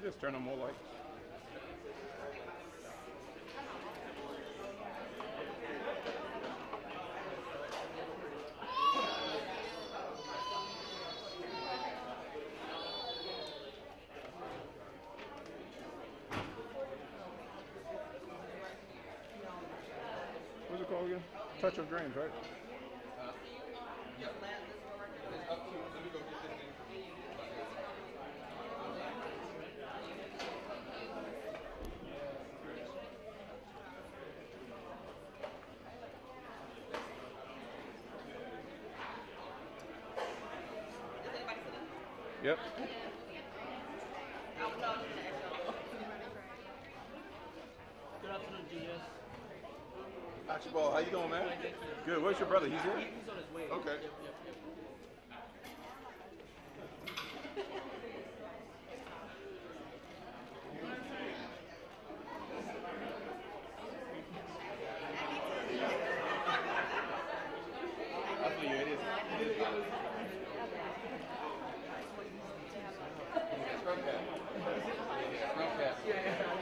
just turn on more lights. What's it called again? Touch of Dreams, right? Yep. Good afternoon, Julius. Archibald, how you doing, man? Good. Where's your brother? He's here? He's on his way. Okay. Yep. That's what it is. Scrub cap. Scrub cap. Yes. Yes.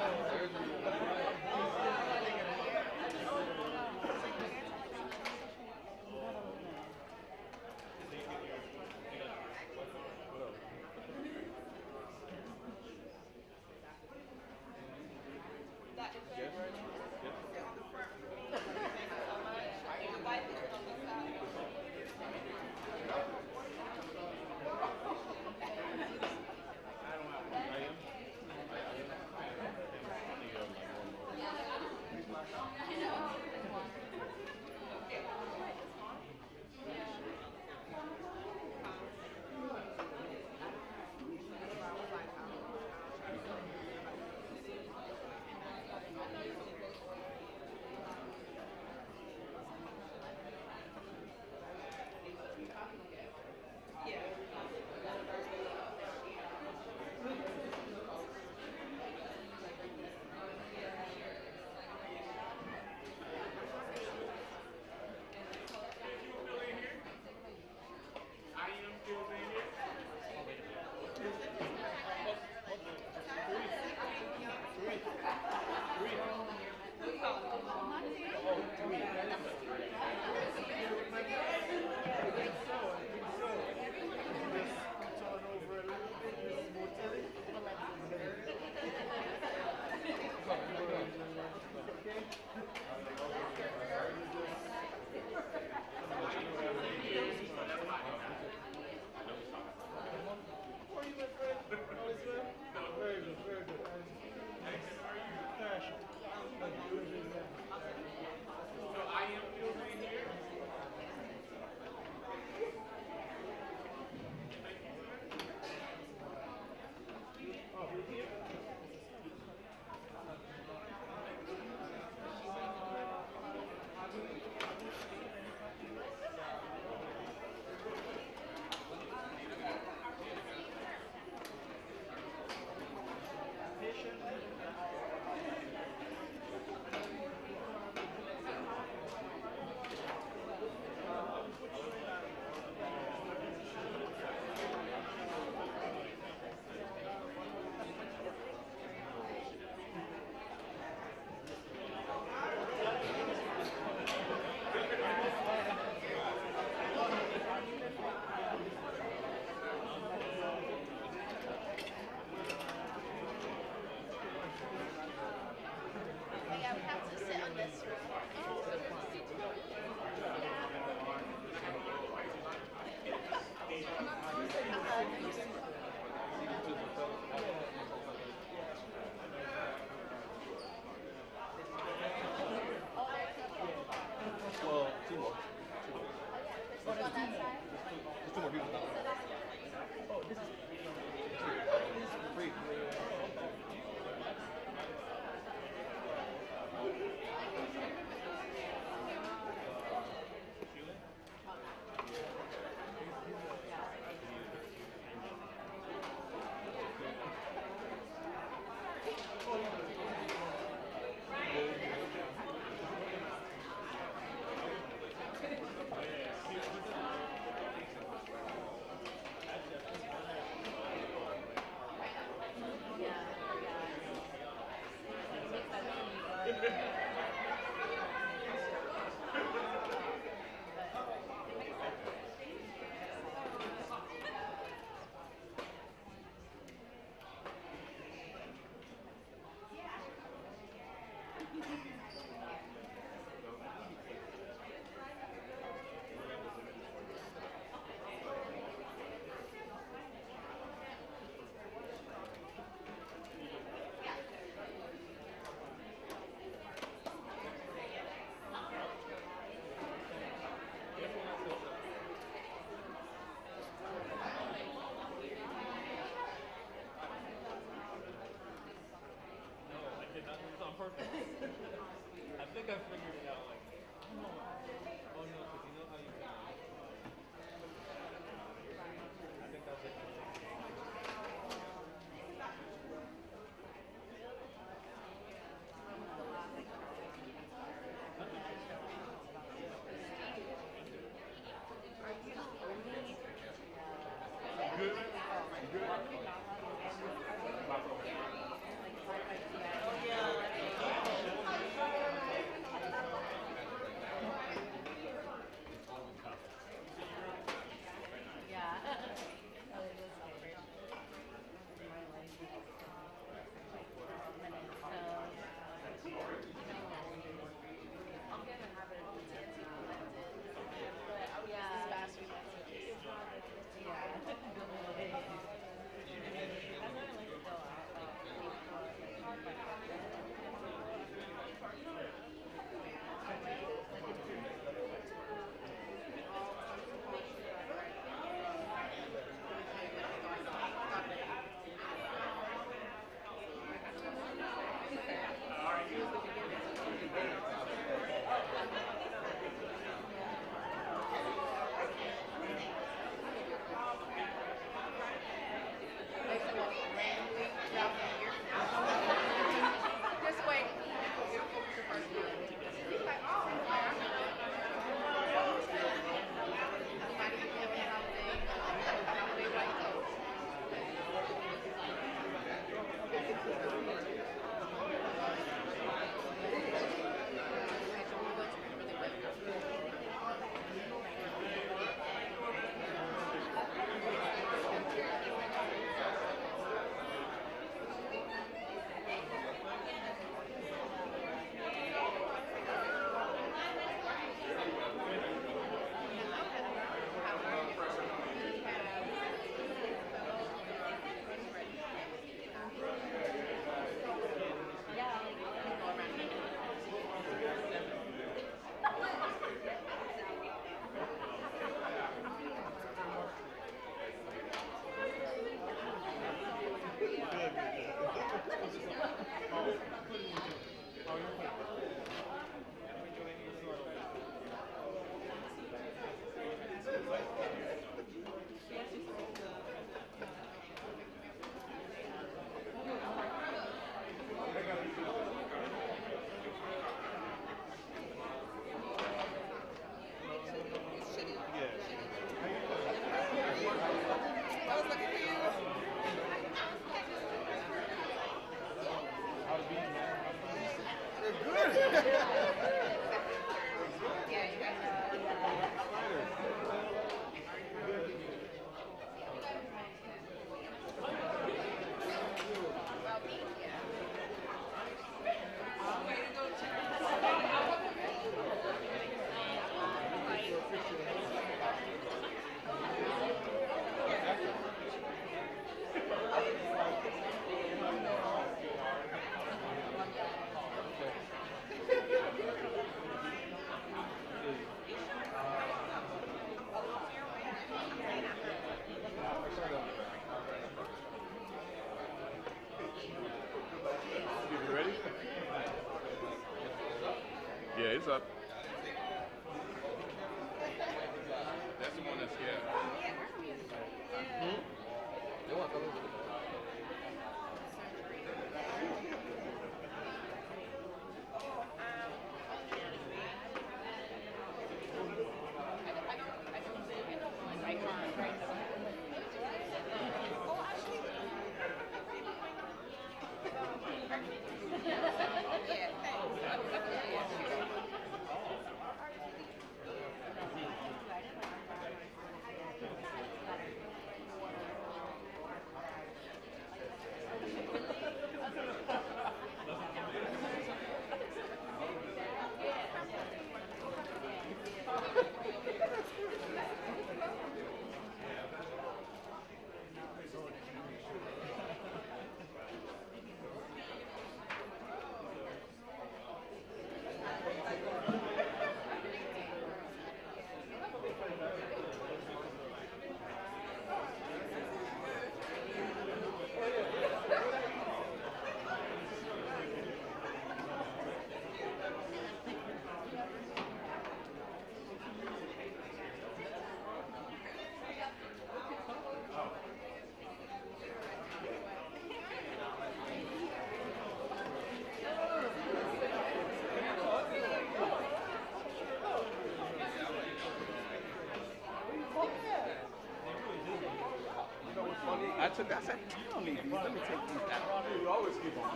I said, you don't need these. Let me take these out. You always keep them, man.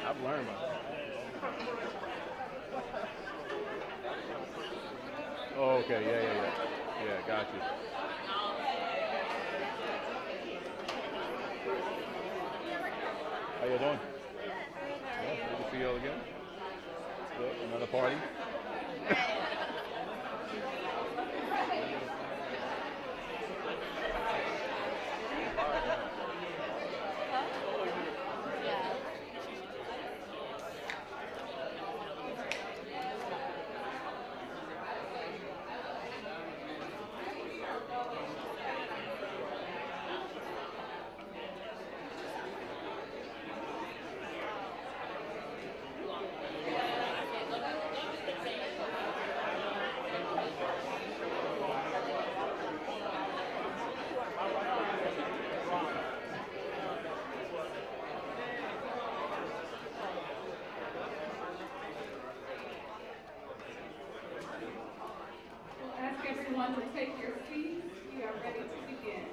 I've learned about that. Oh, okay. Yeah. Yeah, got you. How you doing? Yeah, good to see you all again. Good. Another party. Everyone to take your seats. We are ready to begin.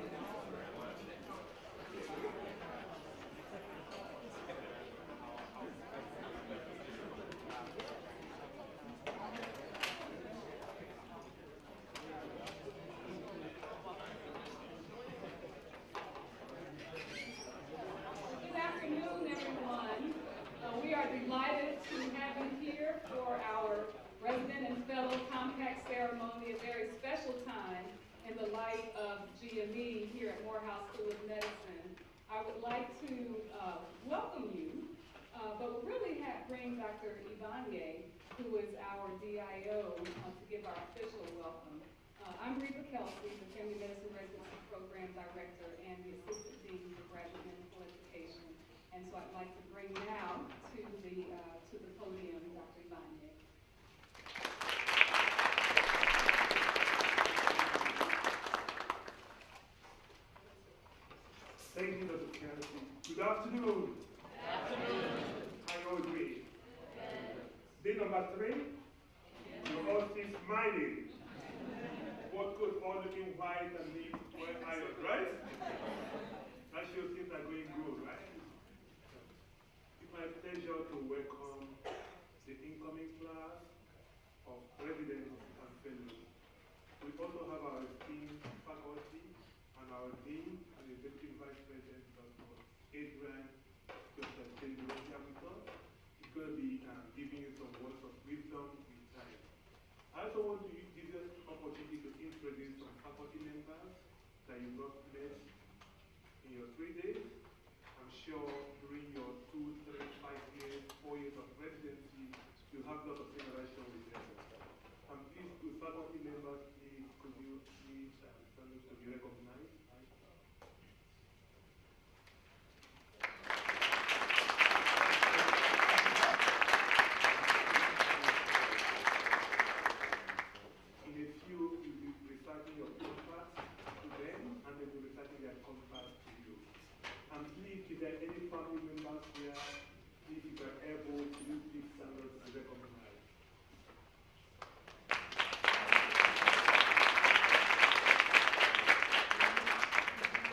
Good afternoon, everyone. We are delighted to have you here for our Resident and Fellow Compact Ceremony, a very special time in the life of GME here at Morehouse School of Medicine. I would like to welcome you, but we'll really bring Dr. Ivanye, who is our DIO, to give our official welcome. I'm Reba Kelsey, the Family Medicine Residency Program Director and the Assistant Dean for Graduate Medical Education. And so I'd like to bring now to the podium Dr. Ivanye. Thank you, Dr. Kelsey. Good afternoon. Good afternoon. How are you all doing? Day number 3, you're all still smiling. What could all looking white and neat wear iron, right? That shows things are going good, right? It's my pleasure to welcome the incoming class of residents and fellows. We also have our esteemed faculty and our dean and the executive vice president, Dr. Adrian Dr. here with us. He's going to be giving you some words of wisdom with time. I also want to use this opportunity to introduce some faculty members that you've not met in your 3 days. I'm sure during your 2, 3, 5 years, 4 years of residency, you'll have lots of interaction with them. And please, to faculty members, please, could you please stand up to be recognized? In a few, you'll be reciting your contracts to them, and they will be reciting their contracts to you. And please, if there are any family members here, please, if you're able, please stand up to be recognized.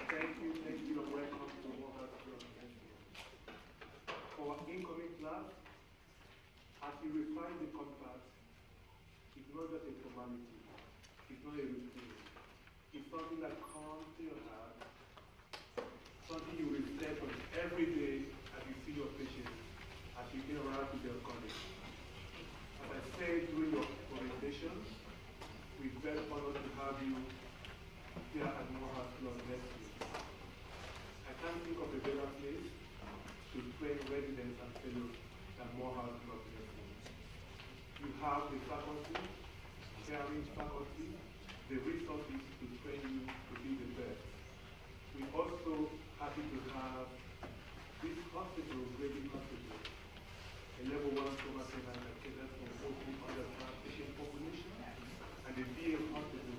Thank you, and welcome to Morehouse School of Medicine. For our incoming class, as you refine the contract, it's not just a formality, it's not a routine. It's something that comes to your heart, your patients as you interact with your colleagues. As I said during your orientation, we're very honored to have you here at Morehouse Law next week. I can't think of a better place to train residents and fellows than Morehouse Law next week. You have the faculty, caring faculty, the resources to train you to be the best. We're also happy to have this hospital, Grady Hospital, a level 1 trauma center that caters for mostly underserved patient population, and the VA hospital,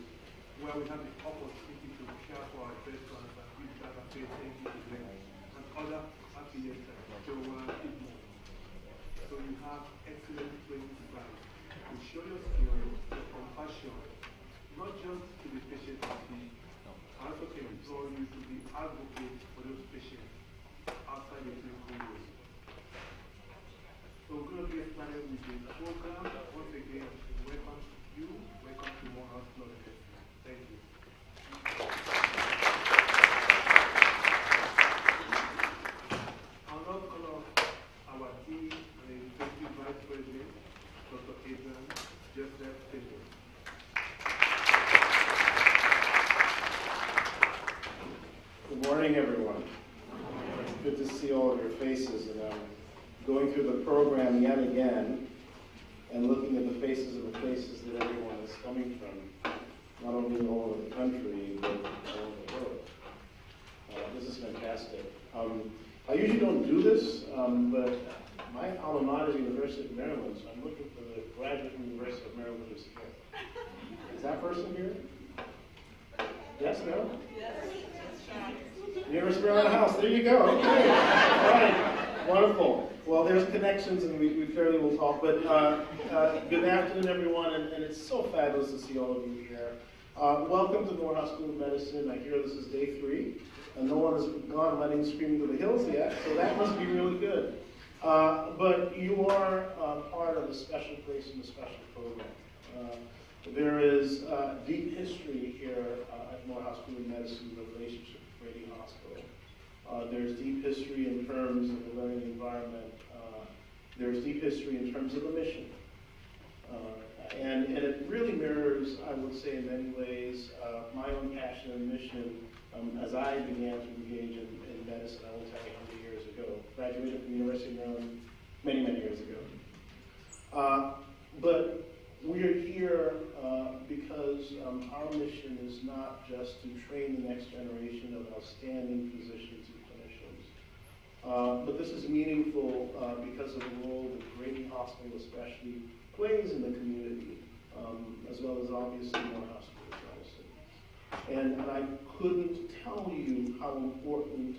where we have the opportunity to care for our veterans and give back and pay thank you to them, and other affiliates like Joa, Igmo. So you have excellent training sites to show your skills, your compassion, not just to the patient team, I also can implore you to be advocates for those patients outside the clinical room. So we're going to get started with the program. Once again, welcome you, welcome to Morehouse Law. Thank you. I'll now call off our Dean and Executive Vice President, Dr. Adrian Joseph Taylor. Good morning, everyone. It's good to see all of your faces, and going through the program yet again and looking at the faces of the places that everyone is coming from, not only all over the country, but all over the world. This is fantastic. I usually don't do this, but my alma mater is University of Maryland, so I'm looking for the graduate from University of Maryland who's here. Is that person here? Yes, no? University of Maryland House, there you go. Okay. All right, wonderful. Well, there's connections, and we clearly will talk, but good afternoon, everyone, and it's so fabulous to see all of you here. Welcome to Morehouse School of Medicine. I hear this is day 3, and no one has gone running screaming to the hills yet, so that must be really good. But you are part of a special place in a special program. There is deep history here at Morehouse School of Medicine, the relationship with Grady Hospital. There's deep history in terms of the learning environment. There's deep history in terms of the mission. And it really mirrors, I would say in many ways, my own passion and mission as I began to engage in medicine, I won't tell you how many years ago. Graduated from the University of Maryland many, many years ago. But we're here because our mission is not just to train the next generation of outstanding physicians and clinicians, but this is meaningful because of the role that Grady Hospital especially plays in the community, as well as obviously Morehouse School of Medicine. And I couldn't tell you how important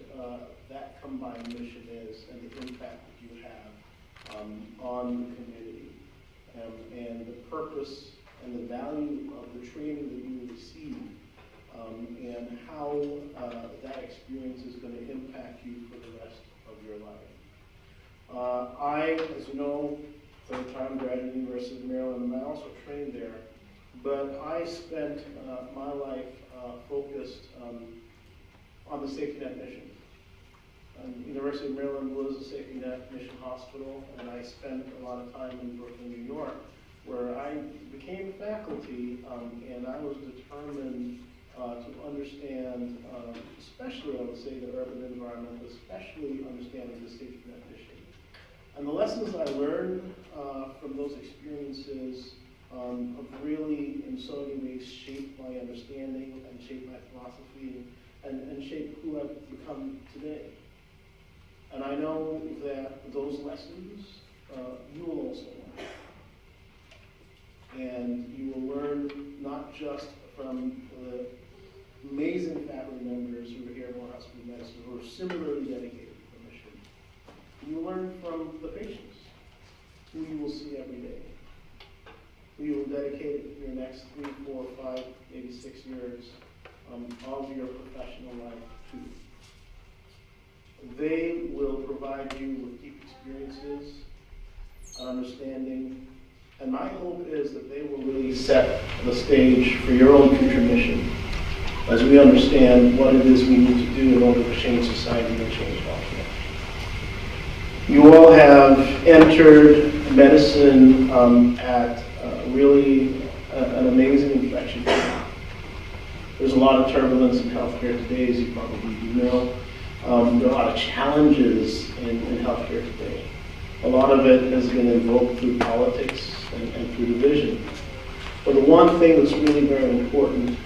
that combined mission is and the impact that you have on the community. And the purpose and the value of the training that you receive, and how that experience is going to impact you for the rest of your life. I, as you know, third time graduate of the University of Maryland, and I also trained there, but I spent my life focused on the safety net mission. University of Maryland was a safety net mission hospital, and I spent a lot of time in Brooklyn, New York, where I became faculty, and I was determined to understand, especially I would say the urban environment, especially understanding the safety net mission. And the lessons I learned from those experiences have really, in so many ways, shaped my understanding and shaped my philosophy and shaped who I've become today. And I know that those lessons you will also learn. And you will learn not just from the amazing faculty members who are here at Morehouse School of Medicine who are similarly dedicated to the mission. You will learn from the patients who you will see every day, who you will dedicate your next 3, 4, 5, maybe 6 years of your professional life to. They will provide you with deep experiences, understanding, and my hope is that they will really set the stage for your own future mission as we understand what it is we need to do in order to change society and change healthcare. You all have entered medicine at really an amazing inflection point. There's a lot of turbulence in healthcare today, as you probably do know. There are a lot of challenges in healthcare today. A lot of it has been invoked through politics and through division. But the one thing that's really very important,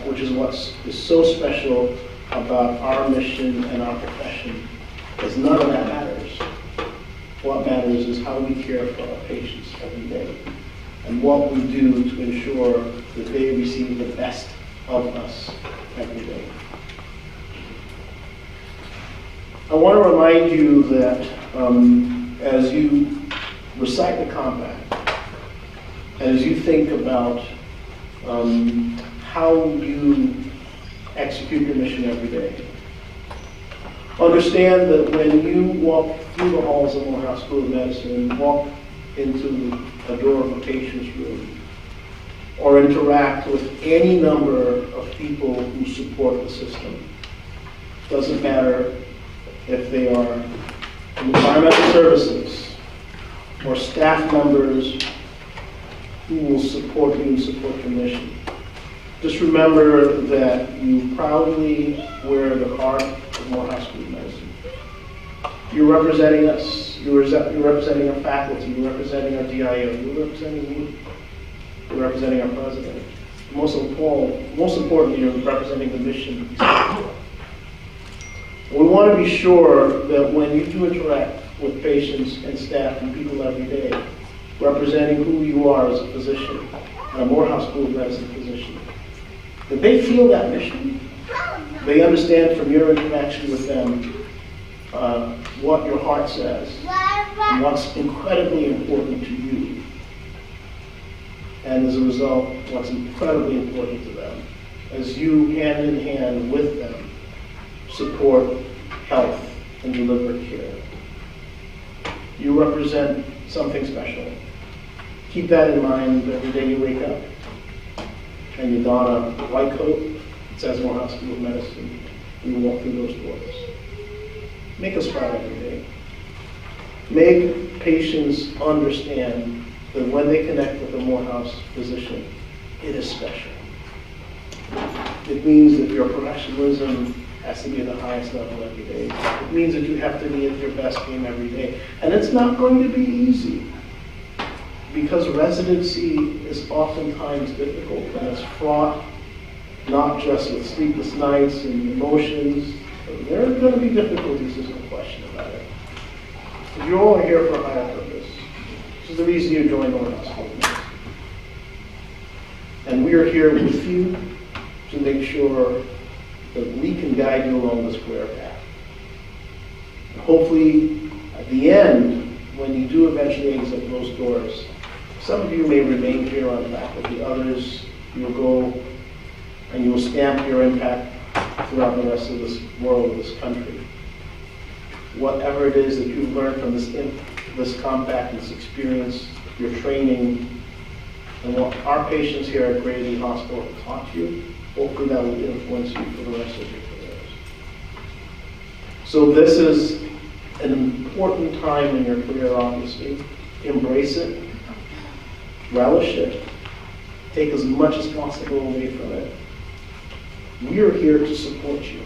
which is what is so special about our mission and our profession, is none of that matters. What matters is how we care for our patients every day and what we do to ensure that they receive the best of us every day. I want to remind you that as you recite the compact, as you think about how you execute your mission every day, understand that when you walk through the halls of Morehouse School of Medicine, walk into a door of a patient's room, or interact with any number of people who support the system, doesn't matter if they are environmental services or staff members who will support you and support your mission. Just remember that you proudly wear the heart of Morehouse School of Medicine. You're representing us. You're representing our faculty. You're representing our DIO. You're representing me. You're representing our president. Most importantly, you're representing the mission. We want to be sure that when you do interact with patients and staff and people every day, representing who you are as a physician, and a Morehouse School of Medicine physician, that they feel that mission. They understand from your interaction with them what your heart says and what's incredibly important to you. And as a result, what's incredibly important to them as you, hand in hand with them, support health and deliver care. You represent something special. Keep that in mind every day you wake up and you don a white coat that says Morehouse School of Medicine, and you walk through those doors. Make us proud every day. Make patients understand that when they connect with a Morehouse physician, it is special. It means that your professionalism has to be at the highest level every day. It means that you have to be at your best game every day. And it's not going to be easy, because residency is oftentimes difficult and it's fraught not just with sleepless nights and emotions. There are going to be difficulties, there's no question about it. But you all are here for a higher purpose. This is the reason you joined Morehouse School of Medicine. And we are here with you to make sure that we can guide you along the square path. And hopefully, at the end, when you do eventually exit those doors, some of you may remain here on faculty, others you will go and you will stamp your impact throughout the rest of this world, this country. Whatever it is that you've learned from this compact, this experience, your training, and what our patients here at Grady Hospital have taught you, hopefully that will influence you for the rest of your careers. So this is an important time in your career, obviously. Embrace it, relish it, take as much as possible away from it. We are here to support you.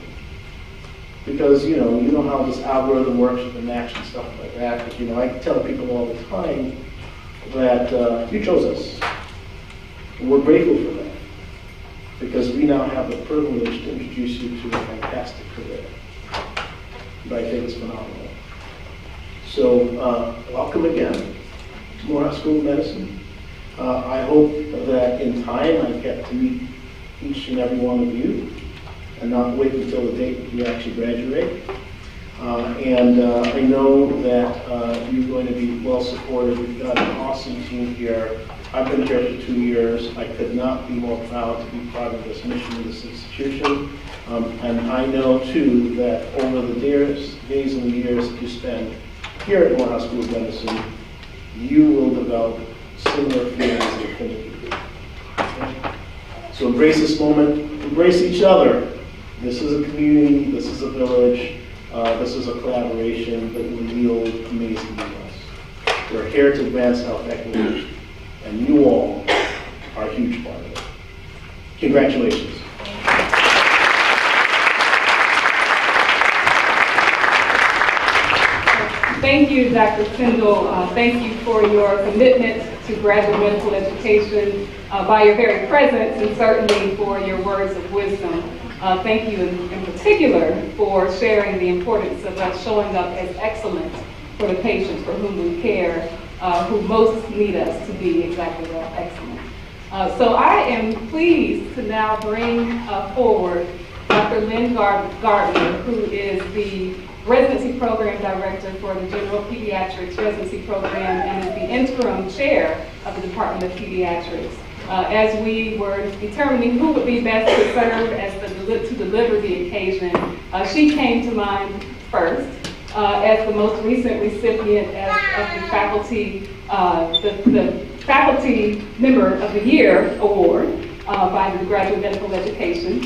Because, you know how this algorithm works with the match and stuff like that. But, I tell people all the time that you chose us. And we're grateful for that. Because we now have the privilege to introduce you to a fantastic career that I think is phenomenal. So, welcome again to Morehouse School of Medicine. I hope that in time I get to meet each and every one of you and not wait until the date you actually graduate. I know that you're going to be well supported. We've got an awesome team here. I've been here for 2 years. I could not be more proud to be part of this mission, this institution. And I know, too, that over the days and years that you spend here at Morehouse School of Medicine, you will develop similar feelings of affinity. Okay? So embrace this moment, embrace each other. This is a community, this is a village, This is a collaboration that will yield amazing results. We're here to advance health equity, and you all are a huge part of it. Congratulations. Thank you, Dr. Tyndall. Thank you for your commitment to graduate medical education by your very presence, and certainly for your words of wisdom. Thank you in particular for sharing the importance of us showing up as excellent for the patients for whom we care, who most need us to be exactly that, excellent. So I am pleased to now bring forward Dr. Lynn Gardner, who is the Residency Program Director for the General Pediatrics Residency Program and is the interim chair of the Department of Pediatrics. As we were determining who would be best to serve as to deliver the occasion, she came to mind first as the most recent recipient of the faculty, the Faculty Member of the Year Award by the Graduate Medical Education.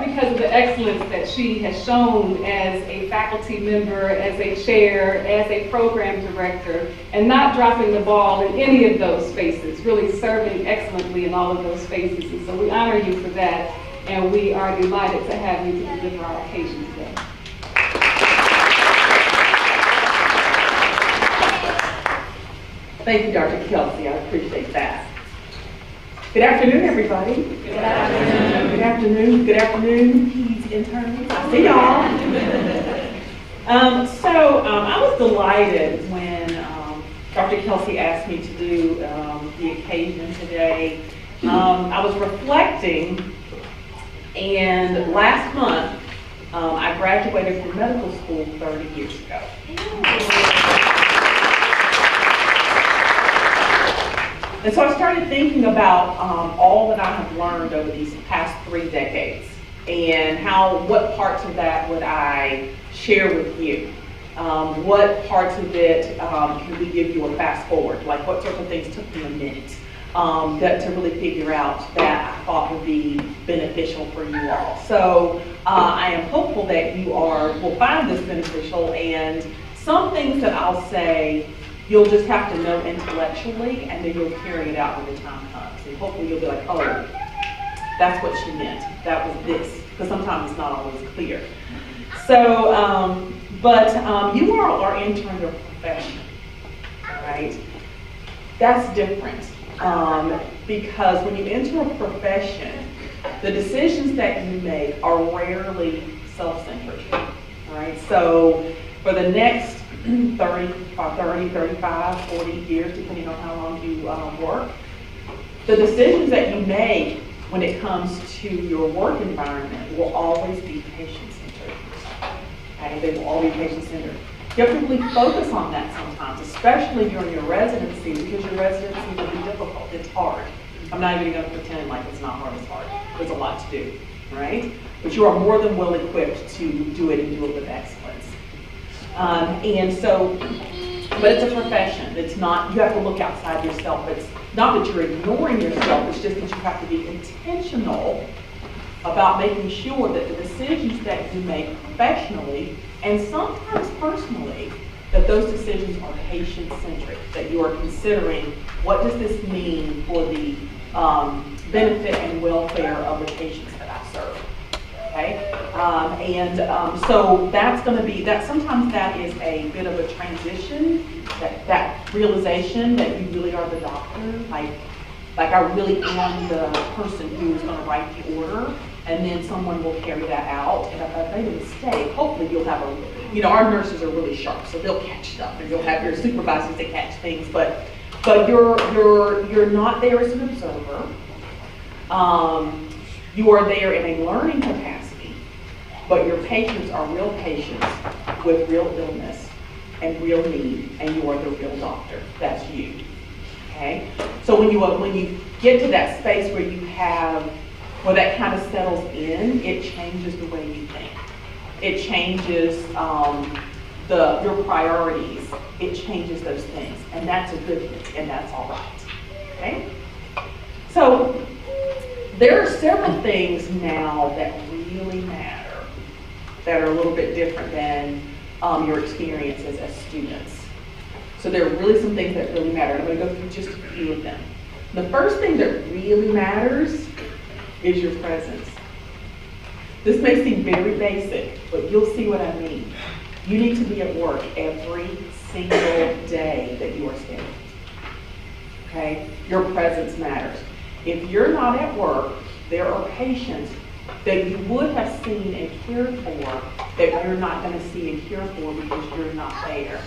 Because of the excellence that she has shown as a faculty member, as a chair, as a program director, and not dropping the ball in any of those spaces, really serving excellently in all of those spaces. And so we honor you for that, and we are delighted to have you to deliver our occasion today. Thank you, Dr. Kelsey. I appreciate that. Good afternoon, everybody. Good afternoon. Good afternoon. Good afternoon, Peds interns. I see y'all. I was delighted when Dr. Kelsey asked me to do the occasion today. I was reflecting, and last month I graduated from medical school 30 years ago. And so I started thinking about all that I have learned over these past 3 decades and what parts of that would I share with you. What parts of it can we give you a fast forward? Like what sort of things took me a minute to really figure out that I thought would be beneficial for you all. So I am hopeful that you will find this beneficial, and some things that I'll say you'll just have to know intellectually, and then you'll carry it out when the time comes. And hopefully you'll be like, oh, that's what she meant. That was this. Because sometimes it's not always clear. So, you all are entering your profession, right? That's different. Because when you enter a profession, the decisions that you make are rarely self-centered, right? So for the next 30, 35, 40 years, depending on how long you work, the decisions that you make when it comes to your work environment will always be patient-centered. Okay? They will all be patient-centered. You have to really focus on that sometimes, especially during your residency, because your residency will be difficult. It's hard. I'm not even going to pretend like it's not hard. It's hard. There's a lot to do, right? But you are more than well equipped to do it and do it with excellence. But it's a profession. It's not, you have to look outside yourself. It's not that you're ignoring yourself, it's just that you have to be intentional about making sure that the decisions that you make professionally and sometimes personally, that those decisions are patient-centric, that you are considering what does this mean for the benefit and welfare of the patients that I serve. Okay, so that's going to be that. Sometimes that is a bit of a transition. That realization that you really are the doctor, like I really am the person who is going to write the order, and then someone will carry that out. And if I made a mistake, hopefully you'll have our nurses are really sharp, so they'll catch stuff, and you'll have your supervisors that catch things. But you're not there as an observer. You are there in a learning capacity, but your patients are real patients with real illness and real need, and you are the real doctor. That's you. Okay? So when you get to that space where that kind of settles in, it changes the way you think. It changes your priorities. It changes those things, and that's a good thing, and that's all right. Okay? So There are several things now that really matter, that are a little bit different than your experiences as students. So there are really some things that really matter. I'm going to go through just a few of them. The first thing that really matters is your presence. This may seem very basic, but you'll see what I mean. You need to be at work every single day that you are standing. Okay? Your presence matters. If you're not at work, there are patients that you would have seen and cared for that you're not going to see and care for because you're not there.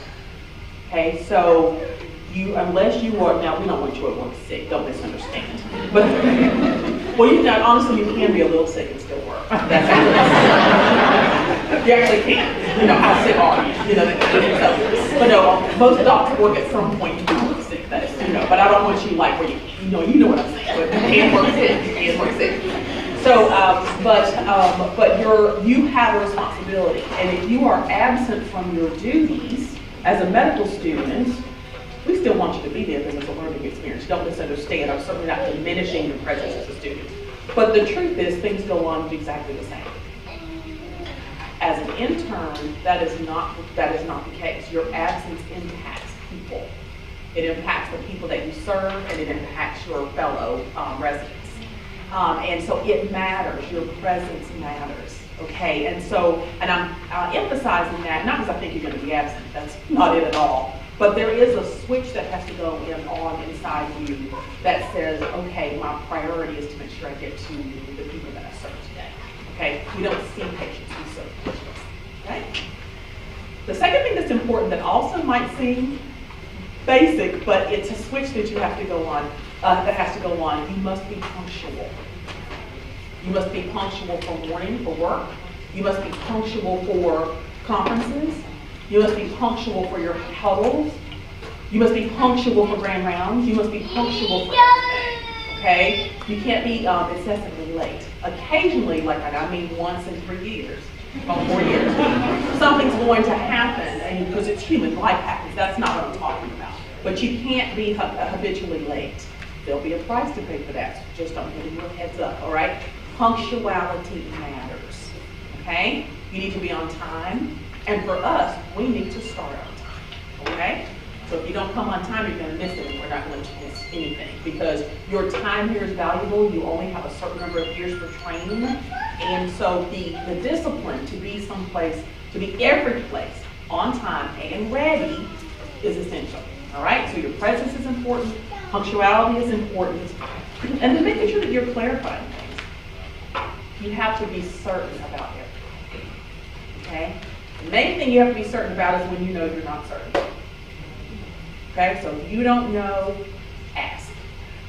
Okay, so unless you are, now we don't want you at work sick, don't misunderstand. But, well, honestly, you can be a little sick and still work. That's you actually can. How sick are you? So, but no, most doctors work at some point you can work sick, that is, but I don't want you like where you know what I'm saying, but you can work sick, you can work sick. So, but you have a responsibility, and if you are absent from your duties as a medical student, we still want you to be there because it's a learning experience. Don't misunderstand. I'm certainly not diminishing your presence as a student. But the truth is, things go on exactly the same. As an intern, that is not the case. Your absence impacts people. It impacts the people that you serve, and it impacts your fellow residents. And so it matters. Your presence matters. Okay, and I'm emphasizing that, not because I think you're going to be absent, that's not it at all, but there is a switch that has to go on inside you that says, okay, my priority is to make sure I get to the people that I serve today. Okay, we don't see patients, we serve patients. Okay? The second thing that's important that also might seem basic, but it's a switch that you have to go on, that has to go on. You must be punctual. You must be punctual for morning, for work. You must be punctual for conferences. You must be punctual for your huddles. You must be punctual for grand rounds. You must be punctual for everything, okay? You can't be excessively late. Occasionally, like I mean once in 3 years, or 4 years, something's going to happen, and because it's human, life happens. That's not what I'm talking about. But you can't be habitually late. There'll be a price to pay for that, so just don't give you a heads up, all right? Punctuality matters, okay? You need to be on time, and for us, we need to start on time, okay? So if you don't come on time, you're gonna miss it, and we're not going to miss anything, because your time here is valuable. You only have a certain number of years for training, and so the discipline to be someplace, to be every place, on time and ready is essential, all right? So your presence is important, punctuality is important, and then making sure that you're clarifying things. You have to be certain about everything, okay? The main thing you have to be certain about is when you know you're not certain. Okay, so if you don't know, ask.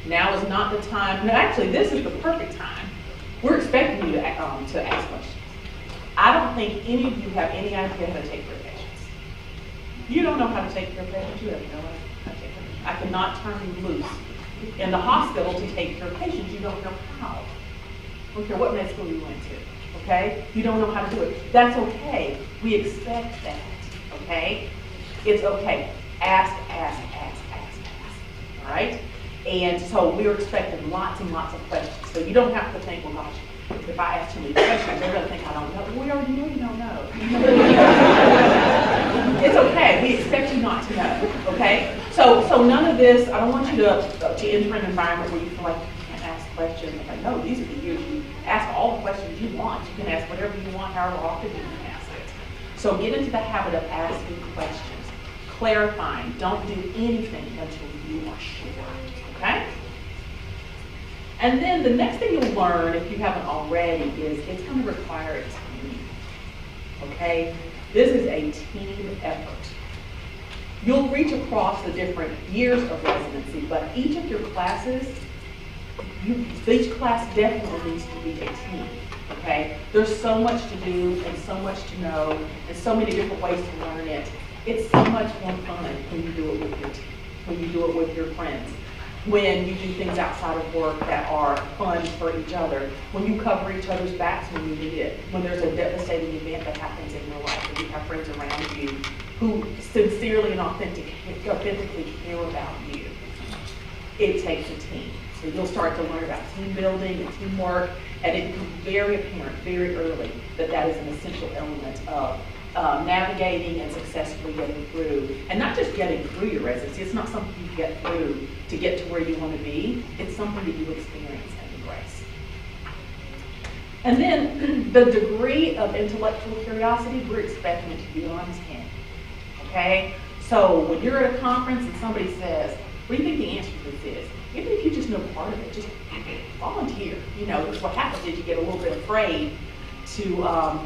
Now is not the time. No, actually, this is the perfect time. We're expecting you to ask questions. I don't think any of you have any idea how to take care of patients. You don't know how to take care of patients. You have no idea how to take care of patients. I cannot turn you loose in the hospital to take care of patients. You don't know how. I don't care what med school you went to, okay? You don't know how to do it. That's okay. We expect that, okay? It's okay. Ask, all right? And so we're expecting lots and lots of questions. So you don't have to think, well, gosh, if I ask too many questions, they're gonna think I don't know. We already know you don't know. It's okay. We expect you not to know, okay? So none of this, I don't want you to enter an environment where you feel like you can't ask questions. Like, no, these are the years you ask all the questions you want. You can ask whatever you want, however often you can ask it. So get into the habit of asking questions, clarifying. Don't do anything until you are sure, okay? And then the next thing you'll learn, if you haven't already, is it's going to require a team, okay? This is a team effort. You'll reach across the different years of residency, but each of your classes, each class definitely needs to be a team, okay? There's so much to do and so much to know and so many different ways to learn it. It's so much more fun when you do it with your team, when you do it with your friends, when you do things outside of work that are fun for each other, when you cover each other's backs when you need it, when there's a devastating event that happens in your life and you have friends around you who sincerely and authentically care about you. It takes a team. curiosity. You'll start to learn about team building and teamwork, and it becomes very apparent very early that that is an essential element of navigating and successfully getting through, and not just getting through your residency. It's not something you get through to get to where you want to be. It's something that you experience and embrace. And then the degree of intellectual curiosity, we're expecting it to be on 10. Okay? So when you're at a conference and somebody says, what do you think the answer to this is? Even if you just know part of it, just volunteer. You know, because what happens is you get a little bit afraid to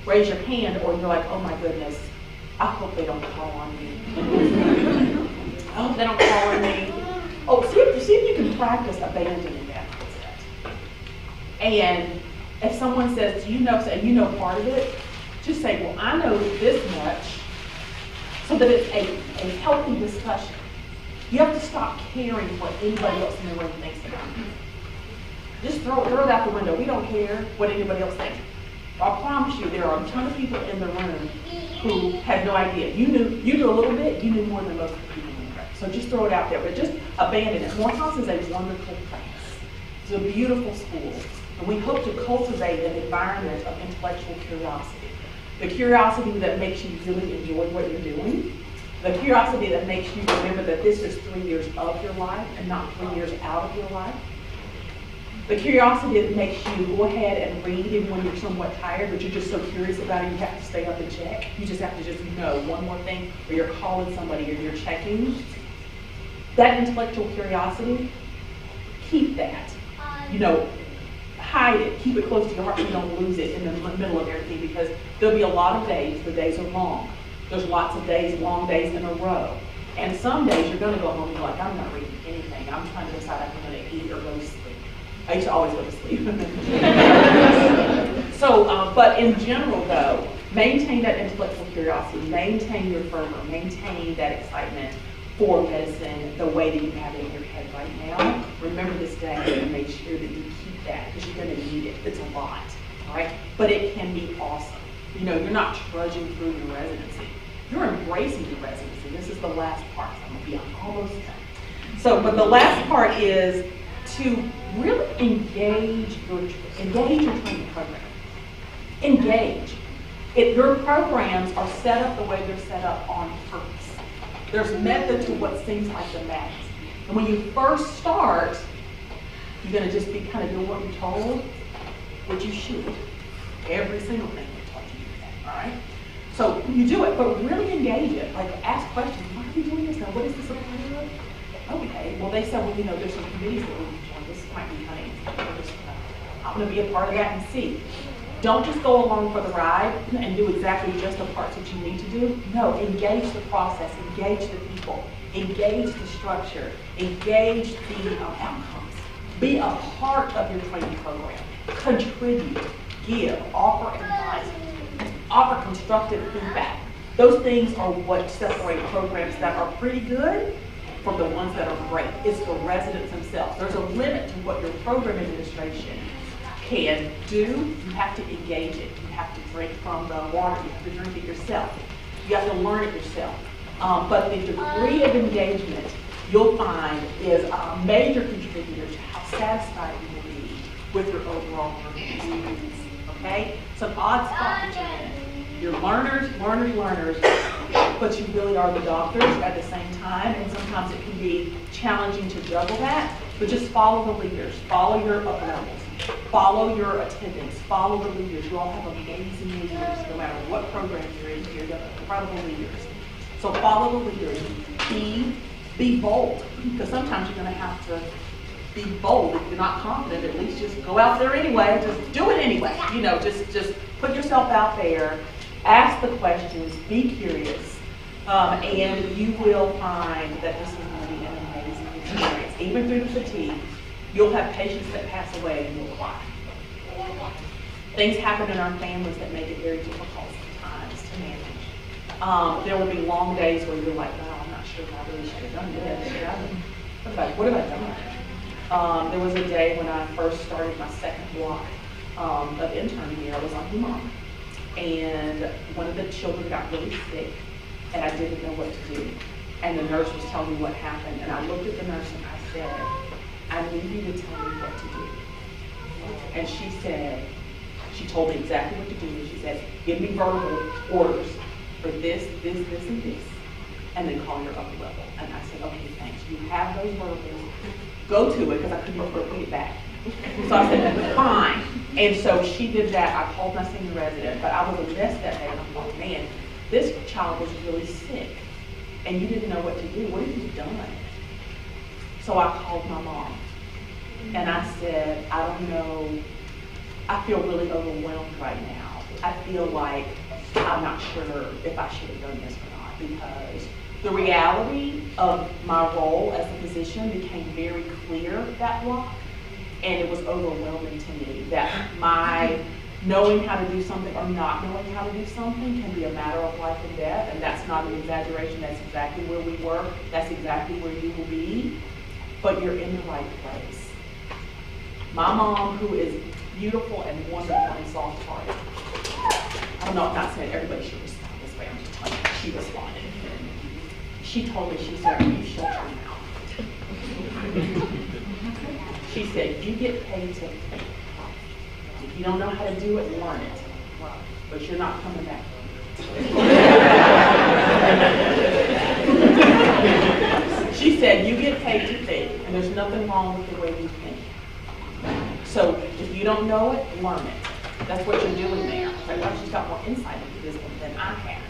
raise your hand, or you're like, oh my goodness, I hope they don't call on me. I hope they don't call on me. Oh, see if you can practice abandoning that concept. And if someone says, do you know, say you know part of it, just say, well, I know this much, so that it's a healthy discussion. You have to stop caring what anybody else in the room thinks about you. Just throw it out the window. We don't care what anybody else thinks. I promise you, there are a ton of people in the room who had no idea. You knew a little bit. You knew more than most of the people in the room. So just throw it out there, but just abandon it. Morehouse is a wonderful place. It's a beautiful school, and we hope to cultivate an environment of intellectual curiosity. The curiosity that makes you really enjoy what you're doing. The curiosity that makes you remember that this is 3 years of your life and not 3 years out of your life. The curiosity that makes you go ahead and read even when you're somewhat tired, but you're just so curious about it, you have to stay up and check. You just have to just know one more thing, or you're calling somebody, or you're checking. That intellectual curiosity, keep that. You know, hide it. Keep it close to your heart so you don't lose it in the middle of everything, because there'll be a lot of days. The days are long. There's lots of days, long days in a row. And some days you're going to go home and you're like, I'm not reading anything. I'm trying to decide if I'm going to eat or go to sleep. I used to always go to sleep. So, but in general, though, maintain that intellectual curiosity, maintain your fervor, maintain that excitement for medicine the way that you have it in your head right now. Remember this day and make sure that you keep that, because you're going to need it. It's a lot, all right? But it can be awesome. You know, you're not trudging through your residency. You're embracing your residency. This is the last part. I'm going to be almost done. So, but the last part is to really engage your training program. Engage. Your programs are set up the way they're set up on purpose. There's method to what seems like the madness. And when you first start, you're going to just be kind of doing what you're told, which you should. Every single thing we're taught you to do that, all right? So you do it, but really engage it. Like, ask questions. Why are we doing this now? What is this about? Okay, well, they said, well, you know, there's some committees that we join. This might be kind of interesting. I'm going to be a part of that and see. Don't just go along for the ride and do exactly just the parts that you need to do. No, engage the process, engage the people, engage the structure, engage the outcomes. Be a part of your training program. Contribute, give, offer advice, offer constructive feedback. Those things are what separate programs that are pretty good from the ones that are great. It's the residents themselves. There's a limit to what your program administration can do. You have to engage it. You have to drink from the water. You have to drink it yourself. You have to learn it yourself. But the degree of engagement you'll find is a major contributor to how satisfied you will be with your overall performance. Okay? It's an odd spot that you're in. You're learners, but you really are the doctors at the same time, and sometimes it can be challenging to juggle that, but just follow the leaders, follow your up levels, follow your attendants, follow the leaders. You all have amazing leaders, no matter what program you're in here, you have incredible leaders. So follow the leaders, be bold, because sometimes you're going to have to be bold. If you're not confident, at least just go out there anyway, just do it anyway. You know, just put yourself out there. Ask the questions, be curious, and you will find that this is going to be an amazing experience. Even through the fatigue, you'll have patients that pass away and you'll cry. Things happen in our families that make it very difficult sometimes to manage. There will be long days where you're like, oh, I'm not sure if I really should have done this. What have I done? There was a day when I first started my second block of interning year. I was on HEMON. And one of the children got really sick, and I didn't know what to do. And the nurse was telling me what happened, and I looked at the nurse and I said, I I need you to tell me what to do. And she said, she told me exactly what to do. She said, give me verbal orders for this, this, this, and this, and then call your upper level. And I said, okay, thanks. You have those verbals. Go to it, because I couldn't repeat it back. So I said, fine. And so she did that. I called my senior resident, but I was a mess that day. And I'm like, man, this child was really sick, and you didn't know what to do. What have you done? So I called my mom, and I said, I don't know. I feel really overwhelmed right now. I feel like I'm not sure if I should have done this or not, because the reality of my role as a physician became very clear that block, and it was overwhelming to me that my knowing how to do something or not knowing how to do something can be a matter of life and death, and that's not an exaggeration. That's exactly where we were. That's exactly where you will be, but you're in the right place. My mom, who is beautiful and wonderful and soft-hearted, I don't know, I'm not saying everybody should respond this way, I'm just telling you, she responded. She told me, she said, you shut your mouth. She said, you get paid to think. If you don't know how to do it, learn it. But you're not coming back. She said, you get paid to think, and there's nothing wrong with the way you think. So if you don't know it, learn it. That's what you're doing there. Like, well, she's got more insight into this than I have.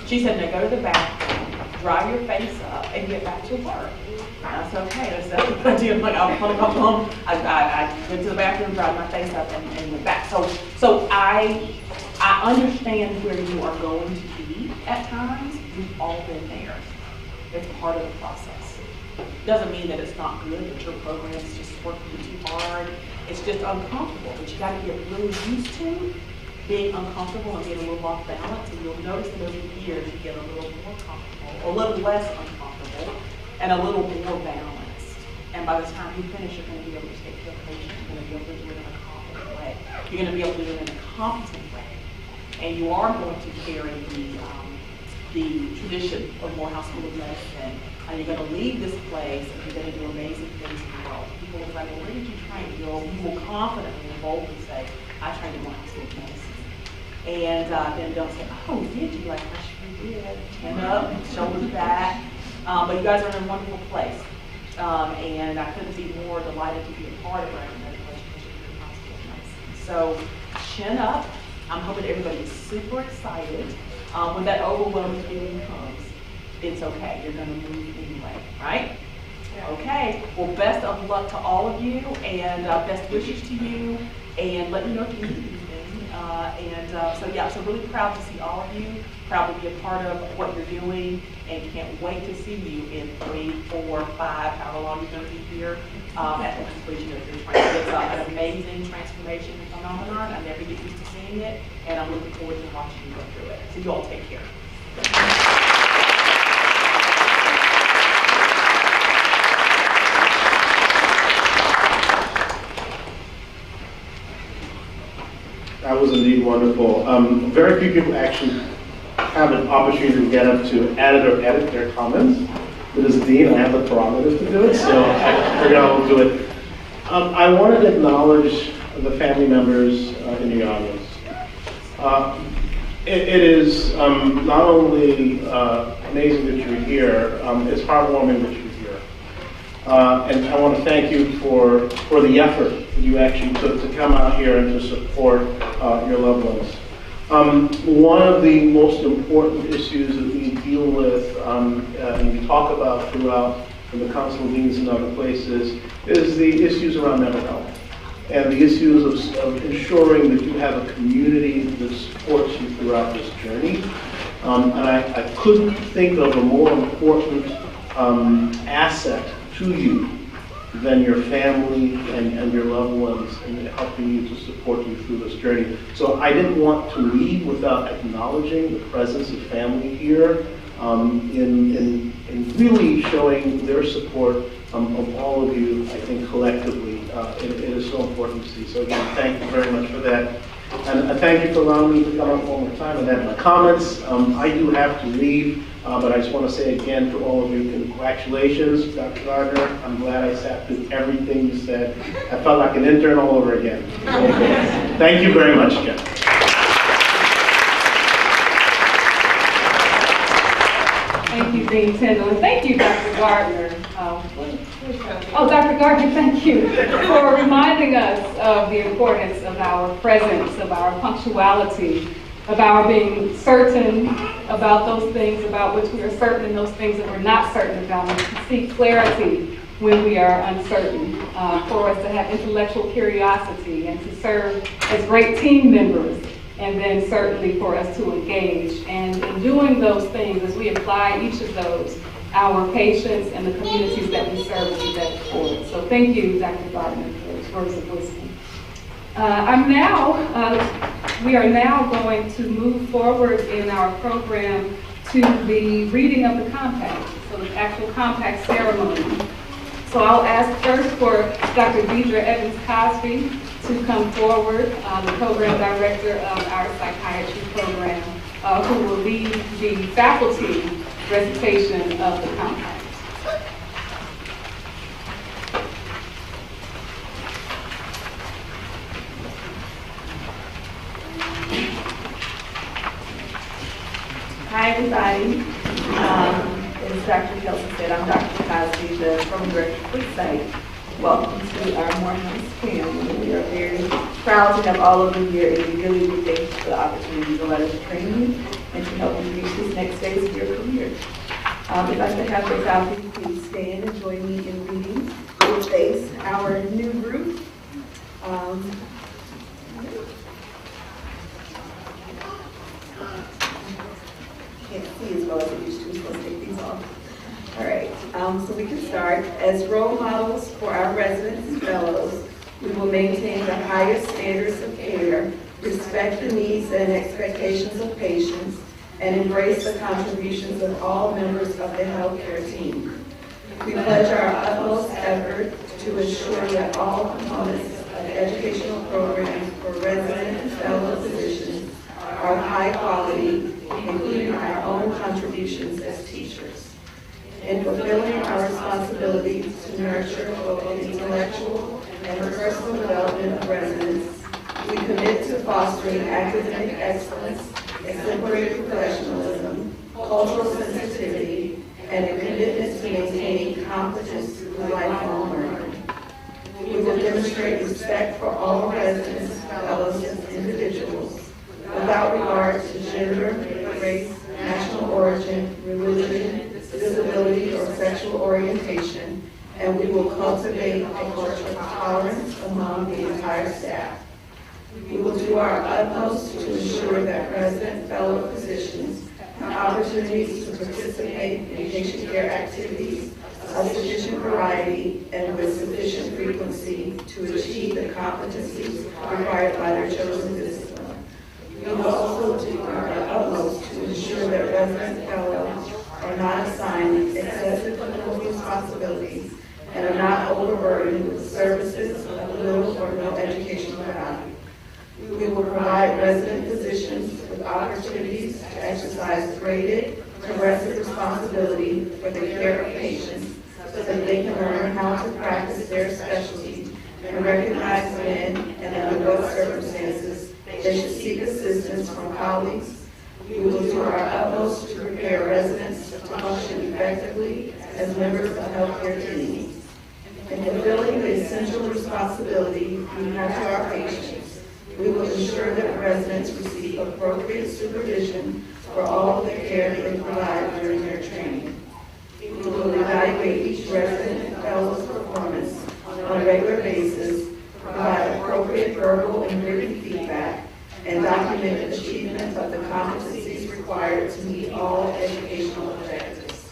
She said, now go to the bathroom, dry your face up, and get back to work. I said, okay, that's what I did. Like, I come home, I went to the bathroom, dried my face up, and went back. So I understand where you are going to be at times. We've all been there. It's part of the process. Doesn't mean that it's not good, that your program is just working too hard. It's just uncomfortable, but you got to get really used to being uncomfortable and being a little off balance, and you'll notice that over the years you get a little more comfortable, a little less uncomfortable, and a little more balanced. And by the time you finish, you're going to be able to take care of patients. You're going to be able to do it in a confident way. You're going to be able to do it in a competent way. And you are going to carry the tradition of Morehouse School of Medicine. And you're going to leave this place and you're going to do amazing things in the world. People will say, well, where did you train? You will confidently and boldly say, I trained in Morehouse School of Medicine. And then they'll say, oh, did you? Like, I sure did. Chin up, shoulders back. But you guys are in a wonderful place. And I couldn't be more delighted to be a part of American Medical Education in Morehouse School of Medicine. So chin up. I'm hoping everybody is super excited. When that overwhelming feeling comes, it's okay. You're going to move anyway, right? Okay. Well, best of luck to all of you, and best wishes to you. And let me know if you need anything. So really proud to see all of you. Proud to be a part of what you're doing, and can't wait to see you in 3, 4, 5, however long you're going to be here at the completion of your training. It's an amazing transformation phenomenon. I never get used to seeing it, and I'm looking forward to watching you go through it. So you all take care. That was indeed wonderful. Very few people actually have an opportunity to get up to edit their comments. But as Dean, I have the prerogative to do it, so I figured I will do it. I wanted to acknowledge the family members in the audience. It is not only amazing that you're here, it's heartwarming that you're here. And I want to thank you for the effort that you actually took to come out here and to support your loved ones. One of the most important issues that we deal with and we talk about throughout in the Council of Deans and other places is the issues around mental health and the issues of ensuring that you have a community that supports you throughout this journey. And I couldn't think of a more important asset to you than your family and your loved ones in helping you to support you through this journey. So I didn't want to leave without acknowledging the presence of family here in really showing their support of all of you, I think, collectively. It is so important to see. So again, thank you very much for that. And thank you for allowing me to come up one more time and add my comments. I do have to leave. But I just want to say again to all of you, congratulations, Dr. Gardner. I'm glad I sat through everything you said. I felt like an intern all over again. Thank you very much, Jeff. Thank you, Dean Tindall, and thank you, Dr. Gardner. Dr. Gardner, thank you for reminding us of the importance of our presence, of our punctuality, of our being certain about those things about which we are certain and those things that we're not certain about, and to seek clarity when we are uncertain, for us to have intellectual curiosity and to serve as great team members, and then certainly for us to engage. And in doing those things, as we apply each of those, our patients and the communities that we serve will be better for it. So thank you, Dr. Gardner, for those words of wisdom. We are now going to move forward in our program to the reading of the compact, so the actual compact ceremony. So I'll ask first for Dr. Deidre Evans-Cosby to come forward, the program director of our psychiatry program, who will lead the faculty recitation of the compact. Hi, everybody. As Dr. Kelson said, I'm Dr. Cosby, the program director for QuickSight. Welcome to our Morehouse family. We are very proud to have all of you here, and we really do thank you for the opportunity to let us train you and to help you reach this next phase of your career. If I could have the faculty please stand and join me in reading We'll Face our new group. Can't see as well as I used to, so let's take these off. All right, so we can start. As role models for our residents and fellows, we will maintain the highest standards of care, respect the needs and expectations of patients, and embrace the contributions of all members of the healthcare team. We pledge our utmost effort to ensure that all components of the educational programs for resident and fellow physicians are of high quality, including our own contributions as teachers. In fulfilling our responsibility to nurture both the intellectual and personal development of residents, we commit to fostering academic excellence, exemplary professionalism, cultural sensitivity, and a commitment to maintaining competence through lifelong learning. We will demonstrate respect for all residents, fellows, and individuals, without regard to gender, race, national origin, religion, disability, or sexual orientation, and we will cultivate a culture of tolerance among the entire staff. We will do our utmost to ensure that resident fellow physicians have opportunities to participate in patient care activities of sufficient variety and with sufficient frequency to achieve the competencies required by their chosen discipline. We will also do our utmost to ensure that resident fellows are not assigned excessive clinical responsibilities and are not overburdened with services of little or no educational value. We will provide resident physicians with opportunities to exercise graded, progressive responsibility for the care of patients so that they can learn how to practice their specialty and recognize when and under what circumstances they should seek assistance from colleagues. We will do our utmost to prepare residents to function effectively as members of healthcare teams. In fulfilling the essential responsibility we have to our patients, we will ensure that residents receive appropriate supervision for all the care they provide during their training. We will evaluate each resident and fellow's performance on a regular basis, provide appropriate verbal and written feedback, and document achievement of the competencies required to meet all educational objectives.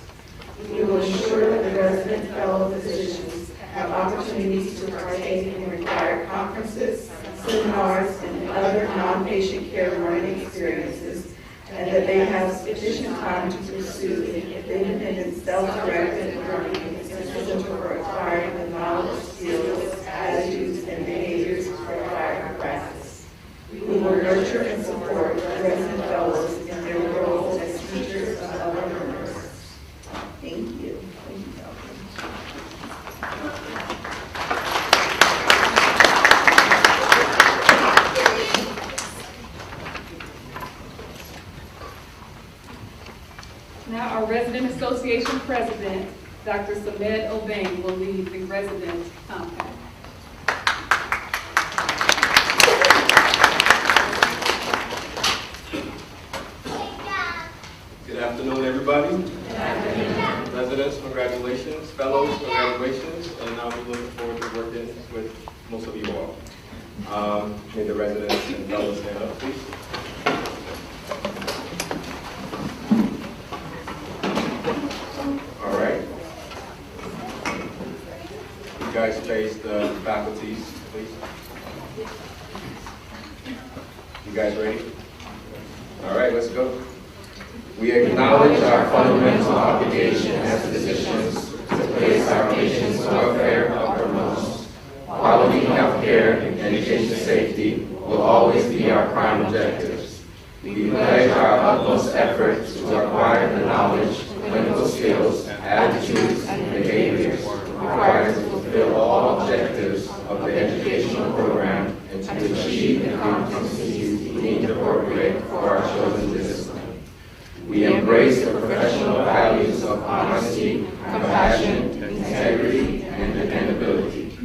We will ensure that the resident fellow physicians have opportunities to partake in required conferences, seminars, and other non-patient care learning experiences, and that they have sufficient time to pursue independent, self-directed learning consistent for acquiring the knowledge, skills, attitudes, and behaviors required for practice. We will nurture and support resident fellows in their roles as teachers of other learners. Resident Association President, Dr. Samed Obeng, will lead the Resident Compact. Good afternoon, everybody. Good afternoon. Residents, congratulations. Fellows, congratulations. And I'll be looking forward to working with most of you all. May the residents and fellows stand up, please. All right. You guys face the faculties, please. You guys ready? All right, let's go. We acknowledge our fundamental obligation as physicians to place our patients' welfare uppermost. Quality health care and education safety will always be our prime objectives. We pledge our utmost efforts to acquire the knowledge, clinical skills, attitudes, and behaviors required to fulfill all objectives of the educational program and to achieve the competencies deemed appropriate for our chosen discipline. We embrace the professional values of honesty, compassion, integrity, and dependability.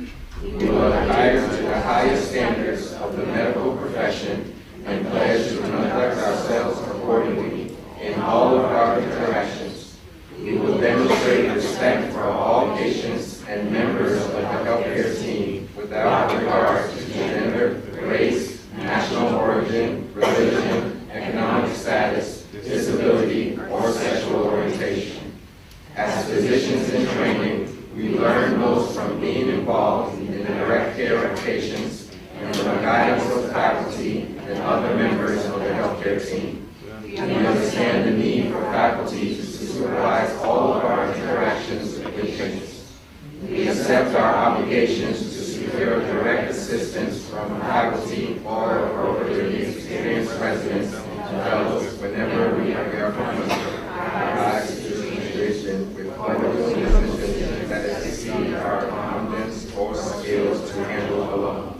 We will adhere to the highest standards of the medical profession and pledge to conduct ourselves accordingly in all of our interactions. We will demonstrate respect for all patients and members of the healthcare team without regard to gender, race, national origin, religion, economic status, disability, or sexual orientation. As physicians in training, we learn most from being involved in the direct care of patients and from the guidance of faculty and other members of the healthcare team. We understand the need for faculty to supervise all of our interactions with patients. We accept our obligations to secure direct assistance from faculty or appropriately experienced residents and fellows whenever we are confronted by a situation with clinical decisions that exceed our competence or skills to handle alone.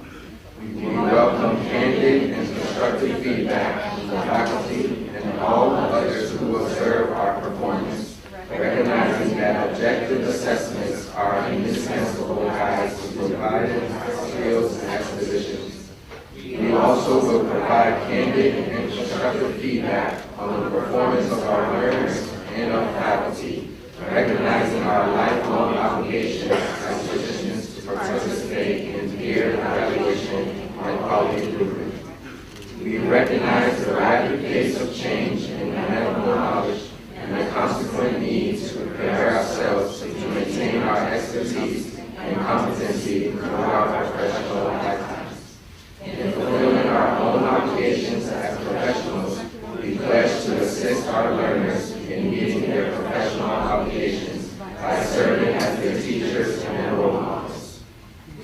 We welcome candid and constructive feedback from the faculty and all others who observe our performance, recognizing that objective assessments are indispensable guides to providing our skills as physicians. We also will provide candid and constructive feedback on the performance of our learners and of faculty, recognizing our lifelong obligations as physicians to participate in peer evaluation and quality improvement. We recognize the rapid pace of change in medical knowledge and the consequent need to prepare ourselves to maintain our expertise and competency throughout our professional lifetimes. In fulfilling our own obligations as professionals, we pledge to assist our learners in meeting their professional obligations by serving as their teachers and role models.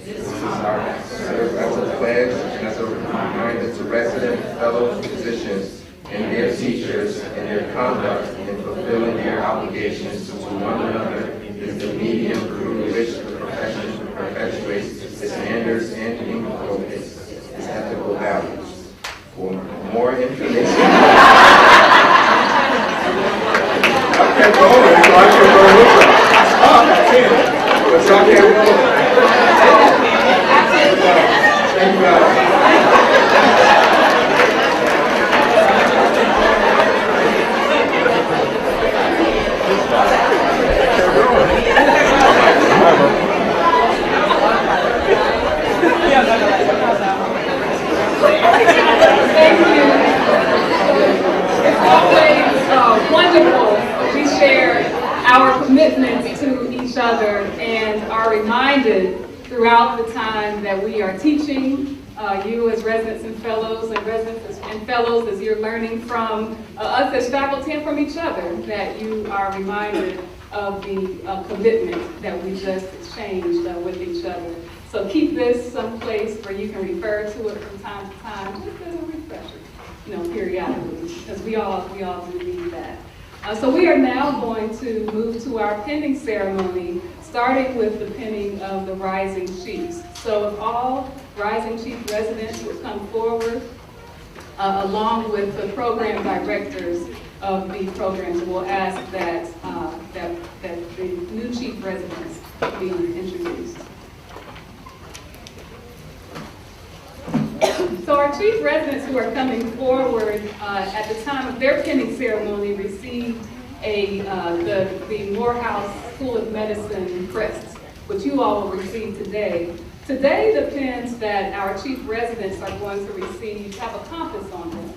This is our serve as a pledge and as a reminder to resident fellow physicians and their teachers and their conduct in fulfilling their obligations to one another is the medium through which the profession perpetuates its standards and inculcates its ethical values. For more information, I can't go over it, so I can't go with it. I can't, but y'all can't go over it. Thank you guys. Thank you. It's always wonderful. We share our commitments to each other and are reminded throughout the time that we are teaching, you as residents and fellows, as you're learning from us as faculty and from each other, that you are reminded of the commitment that we just exchanged with each other. So keep this someplace where you can refer to it from time to time, just as a refresher, periodically, because we all do need that. So we are now going to move to our pinning ceremony, starting with the pinning of the Rising Chiefs. So if all Rising Chief residents would come forward, along with the program directors, of the programs. And we'll ask that, that the new chief residents be introduced. So our chief residents who are coming forward at the time of their pinning ceremony received the Morehouse School of Medicine crest, which you all will receive today. Today, the pins that our chief residents are going to receive have a compass on them,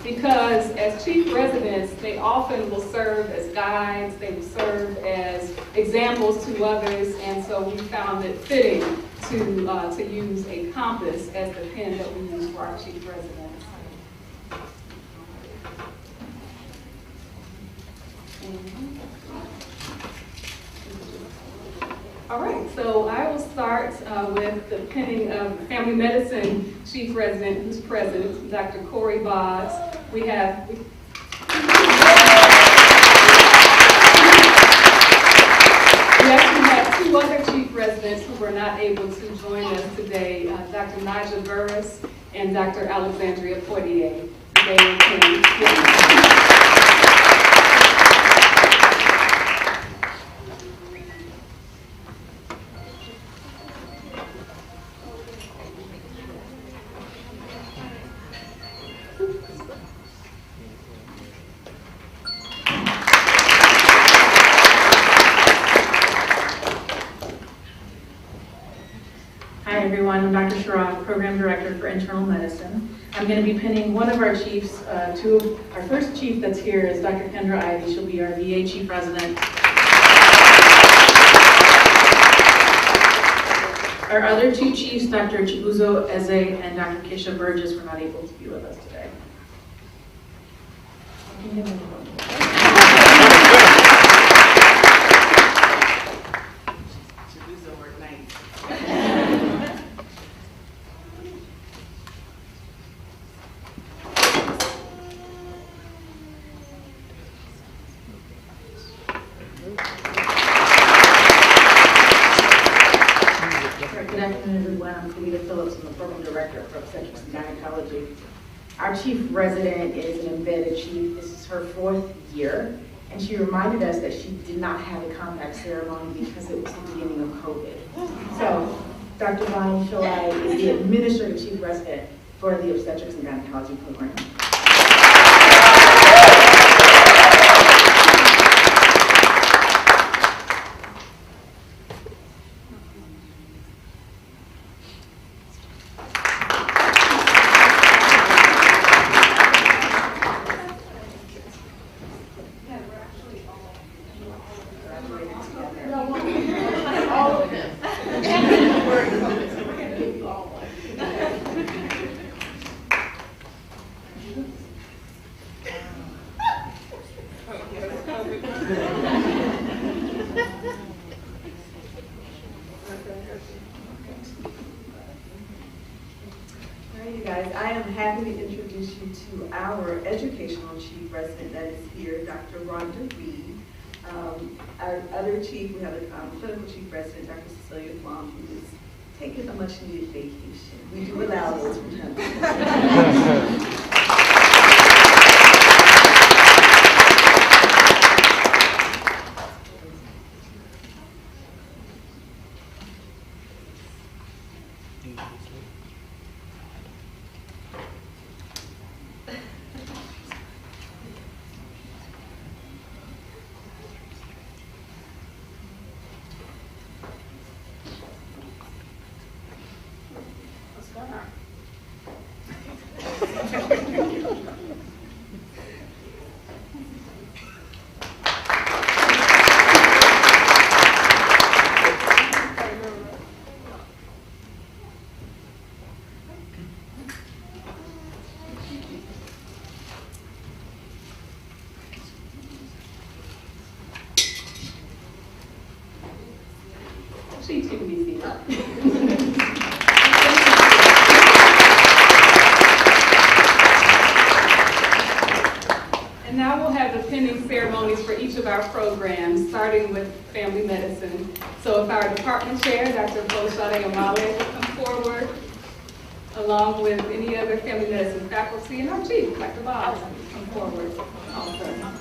because as chief residents, they often will serve as guides, they will serve as examples to others, and so we found it fitting to use a compass as the pin that we use for our chief residents. All right, so I will start with the pinning of Family Medicine Chief Resident, who's present, Dr. Corey Boggs. We have two other Chief Residents who were not able to join us today, Dr. Naja Burris and Dr. Alexandria Portier. They will pin. Hi everyone, I'm Dr. Sharad, Program Director for Internal Medicine. I'm going to be pinning one of our chiefs. Our first chief that's here is Dr. Kendra Ivey. She'll be our VA Chief Resident. Our other two chiefs, Dr. Chibuzo Eze and Dr. Keisha Burgess, were not able to be with us today. Good afternoon, everyone. I'm Kalita Phillips. I'm the Program Director for Obstetrics and Gynecology. Our Chief Resident is an embedded chief. This is her 4th year, and she reminded us that she did not have a compact ceremony because it was the beginning of COVID. So, Dr. Bonnie Shalai is the Administrative Chief Resident for the Obstetrics and Gynecology program. I am happy to introduce you to our educational chief resident that is here, Dr. Rhonda Reed. Our other chief, we have a clinical chief resident, Dr. Cecilia Plum, who is taking a much needed vacation. We do allow those from time to time. She too be seated. And now we'll have the pinning ceremonies for each of our programs, starting with Family Medicine. So if our department chair, Dr. Folashade Amale, will come forward, along with any other family medicine faculty, and our chief, Dr. Bob, come forward also.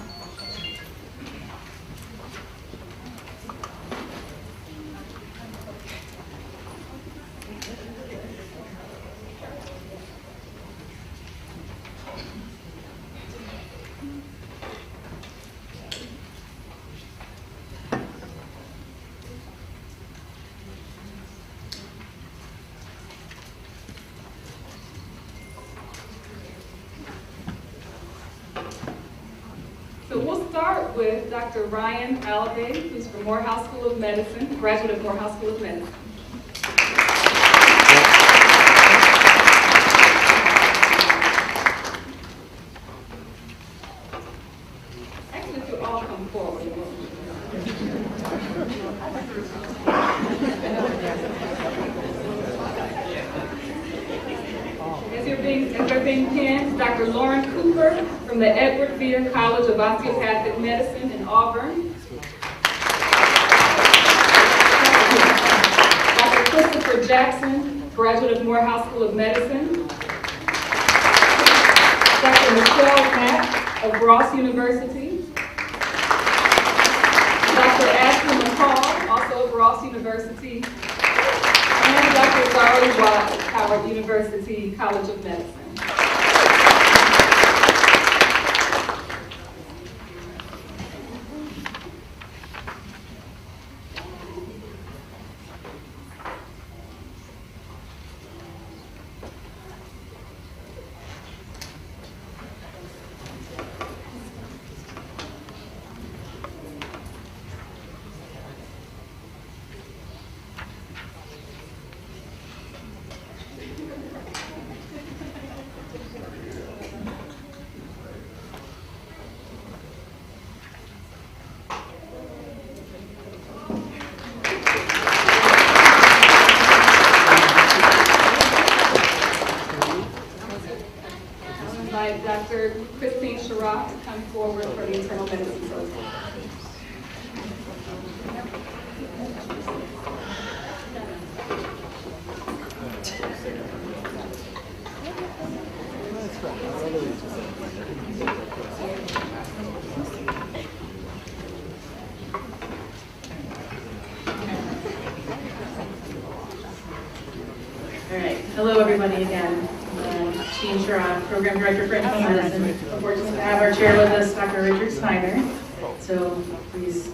So we'll start with Dr. Ryan Alabay, who's from Morehouse School of Medicine, graduate of Morehouse School of Medicine. Actually, if you all come forward. As they're being pinned, Dr. Lauren Cooper from the Edward Veer College of Osteopathic Medicine in Auburn. Dr. Christopher Jackson, graduate of Morehouse School of Medicine. Dr. Michelle Mack of Ross University. Dr. Ashley McCall, also of Ross University. And Dr. Zari Watt of Howard University College of Medicine. Dr. Christine Sharrock to come forward for the internal medicine program. All right, hello everybody again. Christine Sharrock, Program Director for Internal Medicine. We're fortunate to have our chair with us, Dr. Richard Snyder. So please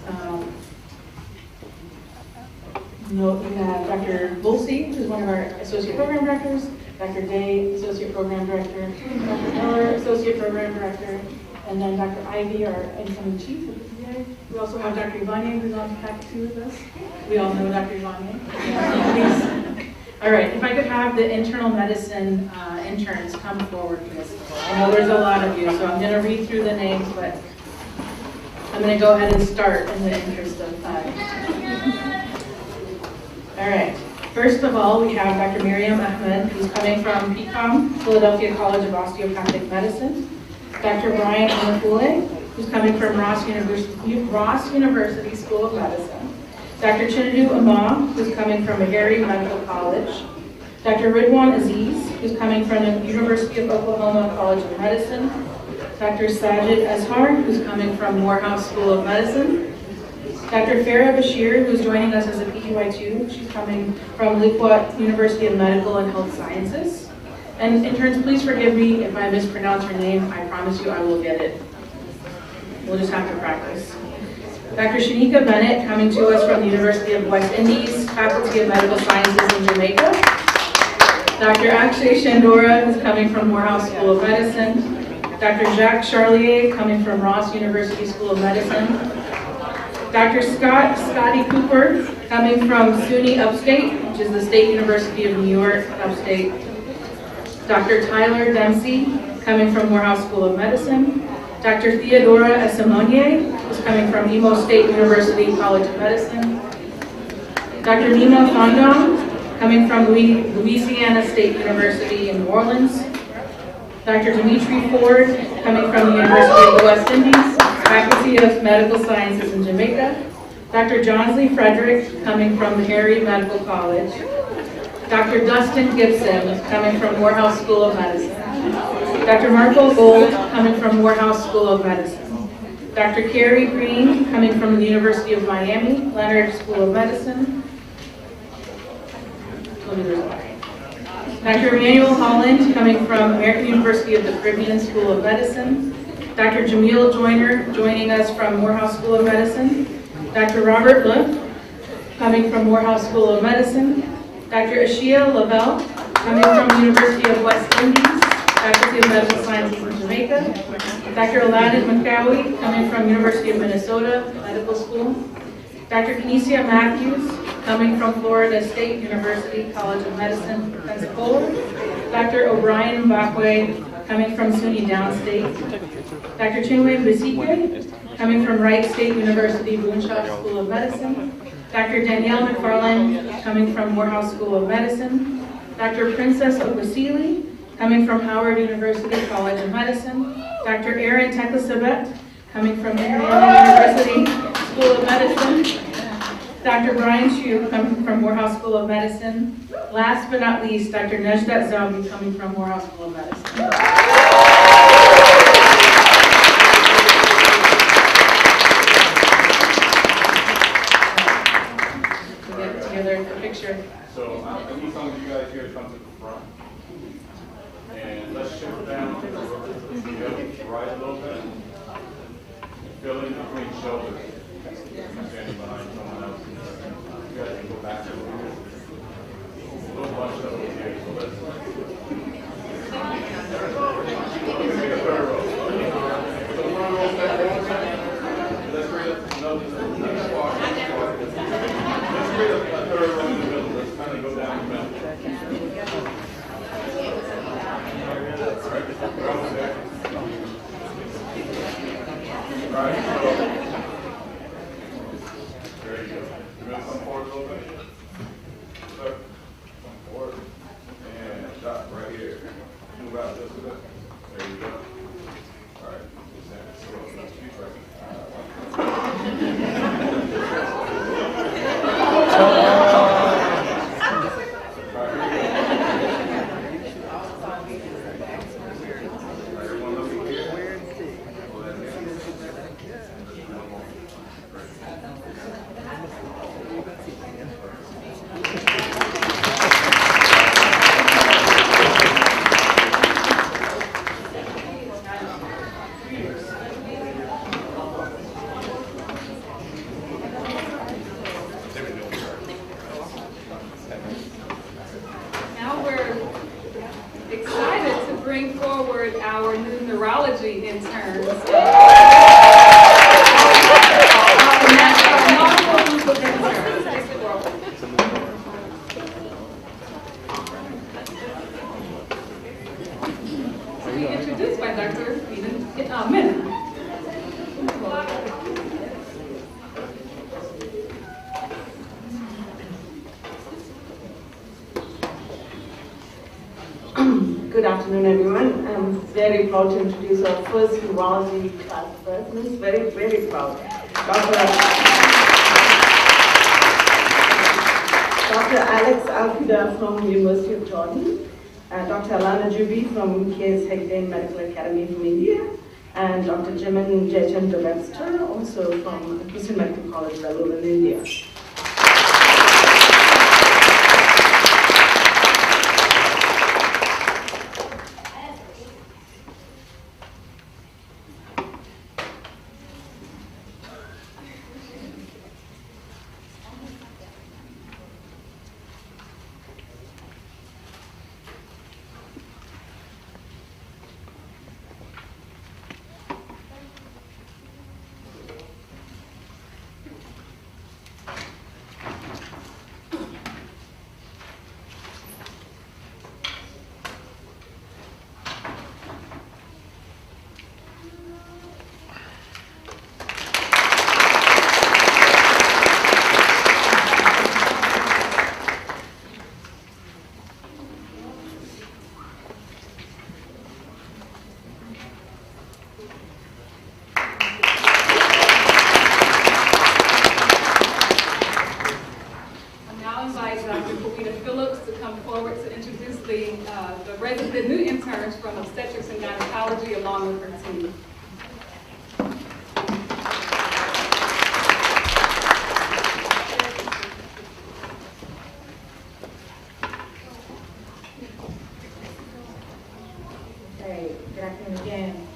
note we have Dr. Volsey, who's one of our Associate Program Directors, Dr. Day, Associate Program Director, Dr. Miller, Associate Program Director, and then Dr. Ivy, our incoming chief of the PA. We also have Dr. Ivanian, who's on faculty with us. We all know Dr. Ivanian. All right, if I could have the internal medicine interns come forward, please. I know there's a lot of you, so I'm going to read through the names, but I'm going to go ahead and start in the interest of time. All right, first of all, we have Dr. Miriam Ahmed, who's coming from PCOM, Philadelphia College of Osteopathic Medicine. Dr. Brian Onafule, who's coming from Ross University School of Medicine. Dr. Chinedu Amma, who's coming from Meharry Medical College. Dr. Ridwan Aziz, who's coming from the University of Oklahoma College of Medicine. Dr. Sajid Azhar, who's coming from Morehouse School of Medicine. Dr. Farah Bashir, who's joining us as a PGY2. She's coming from Liquat University of Medical and Health Sciences. And interns, please forgive me if I mispronounce her name. I promise you I will get it. We'll just have to practice. Dr. Shanika Bennett, coming to us from the University of West Indies, Faculty of Medical Sciences in Jamaica. Dr. Akshay Shandora, who's coming from Morehouse School of Medicine. Dr. Jacques Charlier, coming from Ross University School of Medicine. Dr. Scotty Cooper, coming from SUNY Upstate, which is the State University of New York, Upstate. Dr. Tyler Dempsey, coming from Morehouse School of Medicine. Dr. Theodora Esimonier, who's coming from Imo State University College of Medicine. Dr. Nima Fondong, coming from Louisiana State University in New Orleans. Dr. Dimitri Ford, coming from the University of the West Indies, Faculty of Medical Sciences in Jamaica. Dr. Johnsley Frederick, coming from Meharry Medical College. Dr. Dustin Gibson, coming from Morehouse School of Medicine. Dr. Marco Gold, coming from Morehouse School of Medicine. Dr. Carrie Green, coming from the University of Miami, Leonard School of Medicine. Dr. Emmanuel Holland, coming from American University of the Caribbean School of Medicine. Dr. Jamil Joyner, joining us from Morehouse School of Medicine. Dr. Robert Look, coming from Morehouse School of Medicine. Dr. Ashia Lavelle, coming from the University of West Indies, Faculty of Medical Sciences in Jamaica. Dr. Aladdin McCowie, coming from University of Minnesota Medical School. Dr. Kenesia Matthews, coming from Florida State University College of Medicine, Pensacola. Dr. O'Brien Mbakwe, coming from SUNY Downstate. Dr. Chinwe Mbisike, coming from Wright State University Boonshaw School of Medicine. Dr. Danielle McFarland, coming from Morehouse School of Medicine. Dr. Princess Okwesili, coming from Howard University College of Medicine. Dr. Erin Teklasabet, coming from Indiana University School of Medicine. Dr. Brian Chu, coming from Morehouse School of Medicine. Last but not least, Dr. Nejdat Zabi, coming from Morehouse School of Medicine. Picture. So I need some of you guys here to come to the front. And let's shift down to the right a little bit. Fill in between shoulders. Standing behind someone else. You guys can go back a little bit. A little bunch of them here. So let's make a third row. So the front row back. Let's create another squad. Let's create a third row in the middle. Let's kind of go down the middle. All right, so there you go. You're going to come forward a little bit. Sir, come forward. And stop right here. Move out just a bit. There you go. All right. So let's keep right. Good afternoon, everyone. I'm very proud to introduce our first urology class president. Very, very proud. Dr. Alex Alkida from University of Jordan, Dr. Alana Juby from K.S. Hegde Medical Academy from India, and Dr. Jimin Jayachandra Webster, also from Christian Medical College, Bangalore in India. Gynecology along with her team. Okay, good afternoon again.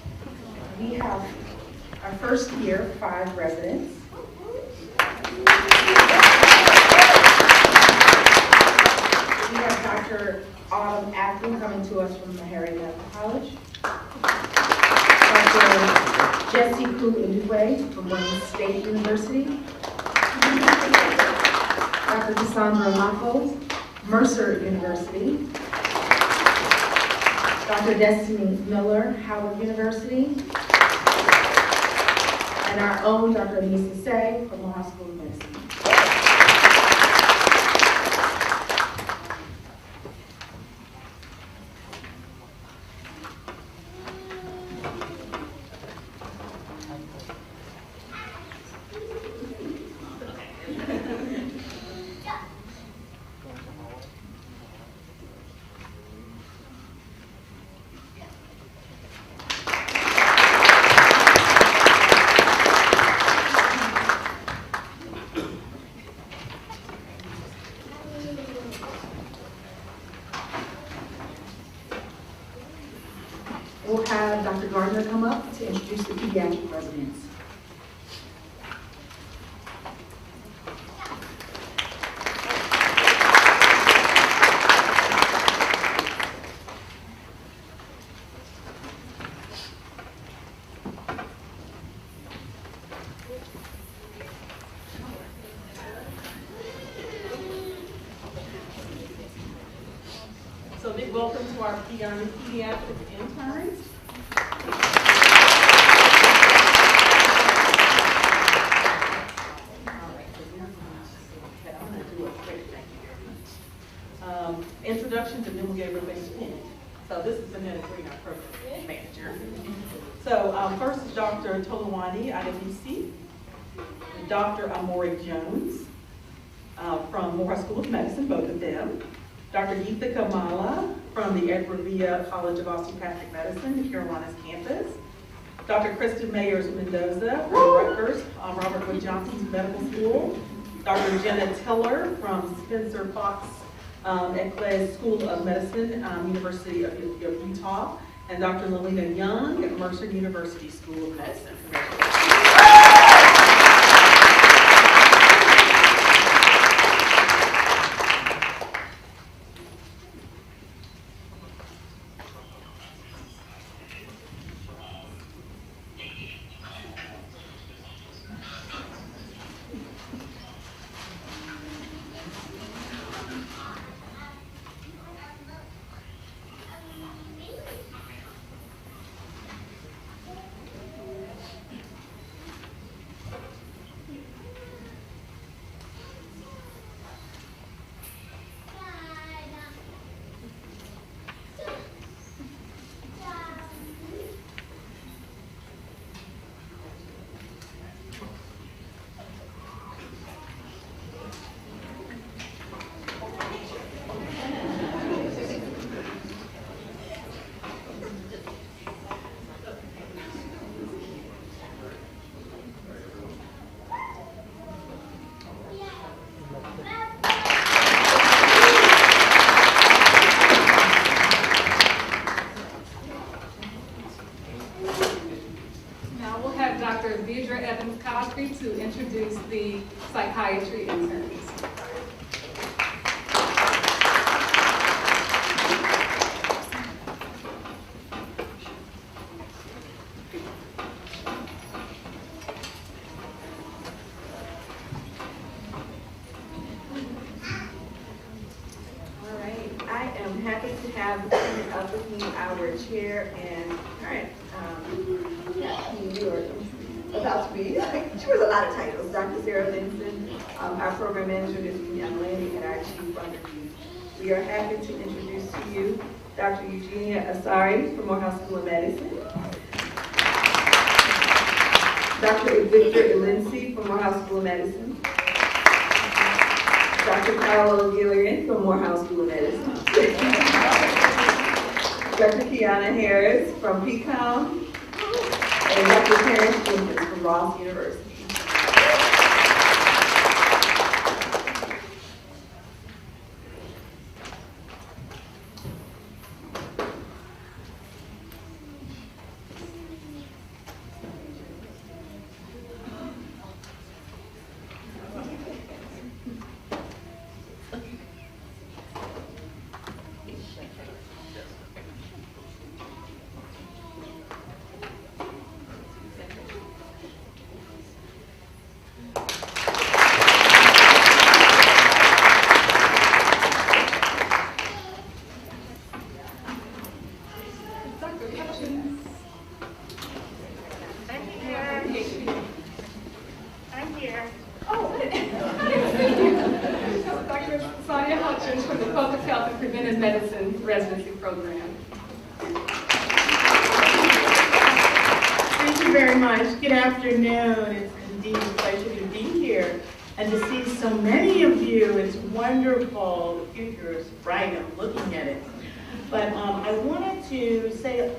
We have our first year 5 residents. We have Dr. Autumn Ackley coming to us from Meharry Medical College. Dr. Jessie Ku Ndugwe from Wayne State University. Dr. Cassandra Mafo, Mercer University. Dr. Destiny Miller, Howard University. And our own Dr. Anissa Say from Morehouse School of Medicine. We'll have Dr. Gardner come up to introduce the pediatric residents. So big welcome to our pediatric interns. Introductions, and then we'll get everything finished. So this is Annette Green, our program manager. So first is Dr. Tolawani Adebisi, Dr. Amori Jones from Morehouse School of Medicine, both of them. Dr. Geetha Kamala from the Edward Villa College of Osteopathic Medicine, the Carolinas campus. Dr. Kristen Mayers Mendoza from Rutgers, Robert Wood Johnson's Medical School. Dr. Jenna Tiller from Spencer Fox Eccles School of Medicine, University of Utah. And Dr. Lelina Young at Mercer University School of Medicine. Deidre Evans Cosby to introduce the psychiatry interns. All right, I am happy to have up with me our chair and current about to be, she wears a lot of titles, Dr. Sarah Linson, our program manager, Ms. Young Lady, and our chief underneath. We are happy to introduce to you Dr. Eugenia Asari from Morehouse School of Medicine, Dr. Victor Elinci from Morehouse School of Medicine, Dr. Paolo Gillian from Morehouse School of Medicine, Dr. Kiana Harris from PCOM, and Dr. Terrence Jenkins from Ross University. Medicine residency program. Thank you very much. Good afternoon. It's indeed a pleasure to be here and to see so many of you. It's wonderful. The future is bright. I'm looking at it. But I wanted to say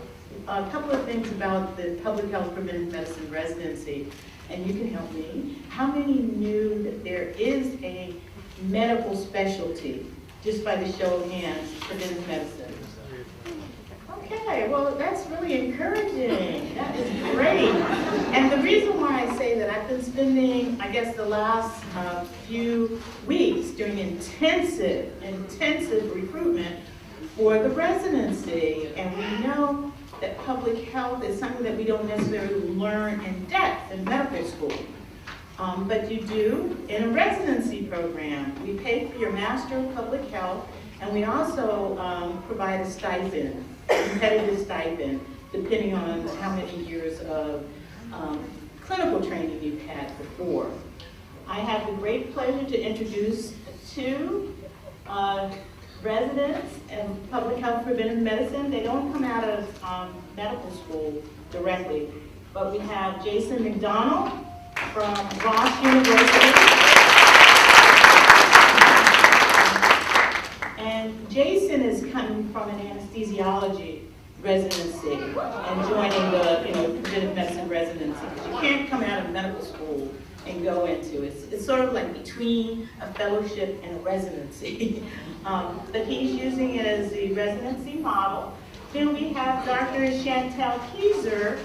a couple of things about the Public Health Preventive Medicine residency, and you can help me. How many knew that there is a medical specialty, just by the show of hands, preventive medicine? Okay, well, that's really encouraging. That is great. And the reason why I say that, I've been spending, I guess, the last few weeks doing intensive recruitment for the residency. And we know that public health is something that we don't necessarily learn in depth in medical school. But you do in a residency program. We pay for your Master of Public Health, and we also provide a stipend, competitive stipend, depending on how many years of clinical training you've had before. I have the great pleasure to introduce two residents in Public Health Preventive Medicine. They don't come out of medical school directly, but we have Jason McDonald from Ross University. And Jason is coming from an anesthesiology residency and joining the preventive medicine residency. Because you can't come out of medical school and go into it. It's sort of like between a fellowship and a residency. But he's using it as the residency model. Then we have Dr. Chantel Keyser,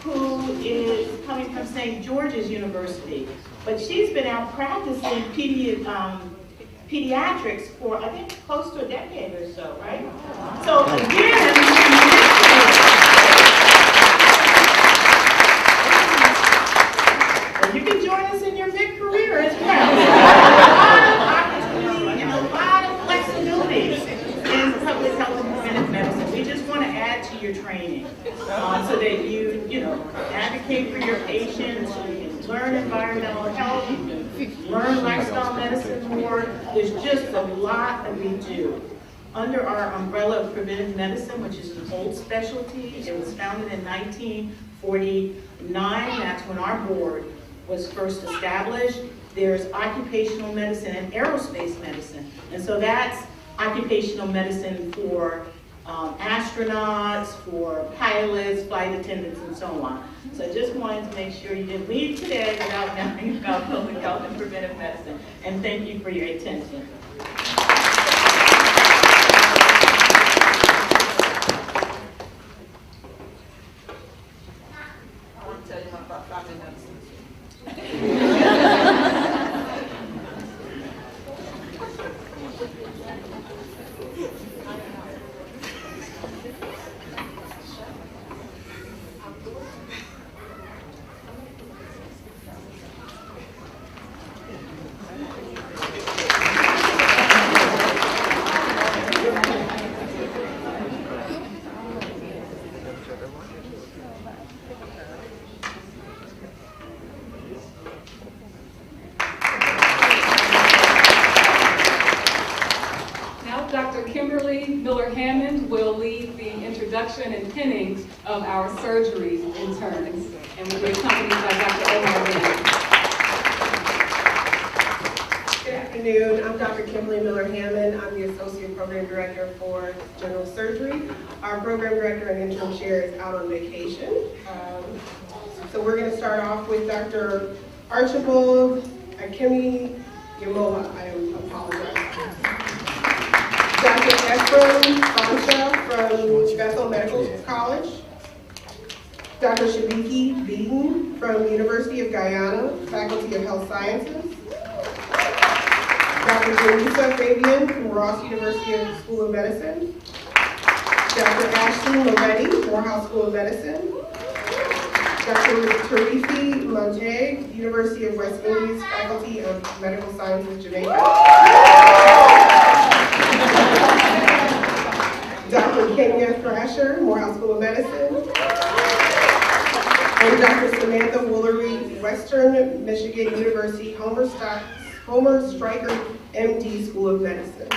who is coming from St. George's University. But she's been out practicing pediatrics for, I think, close to a decade or so, right? So again, well, you can join us in your mid-career as well. A lot of opportunity and a lot of flexibility in public health and preventive medicine. We just want to add to your training so that you advocate for your patients, you can learn environmental health, you can learn lifestyle medicine more. There's just a lot that we do. Under our umbrella of preventive medicine, which is an old specialty, it was founded in 1949. That's when our board was first established. There's occupational medicine and aerospace medicine. And so that's occupational medicine for astronauts, for pilots, flight attendants, and so on. So I just wanted to make sure you didn't leave today without knowing about public health and preventive medicine. And thank you for your attention. I want to tell you about family medicine. And pinning of our surgery interns, and we'll be accompanied by Dr. Omar Lee. Good afternoon. I'm Dr. Kimberly Miller-Hammond. I'm the Associate Program Director for General Surgery. Our Program Director and Interim Chair is out on vacation. So we're going to start off with Dr. Archibald Akemi Yamoha. I apologize. Dr. Ephraim Bansha from Bethel Medical College. Dr. Shabiki Beaton from University of Guyana, Faculty of Health Sciences. Dr. Janisa Fabian from Ross University School of Medicine. Dr. Ashley Moretti, Morehouse School of Medicine. Dr. Tarifi Montague, University of West Indies, Faculty of Medical Sciences, Jamaica. Dr. Kenya Thrasher, Morehouse School of Medicine. And Dr. Samantha Woolery, Western Michigan University, Homer Stryker, MD, School of Medicine.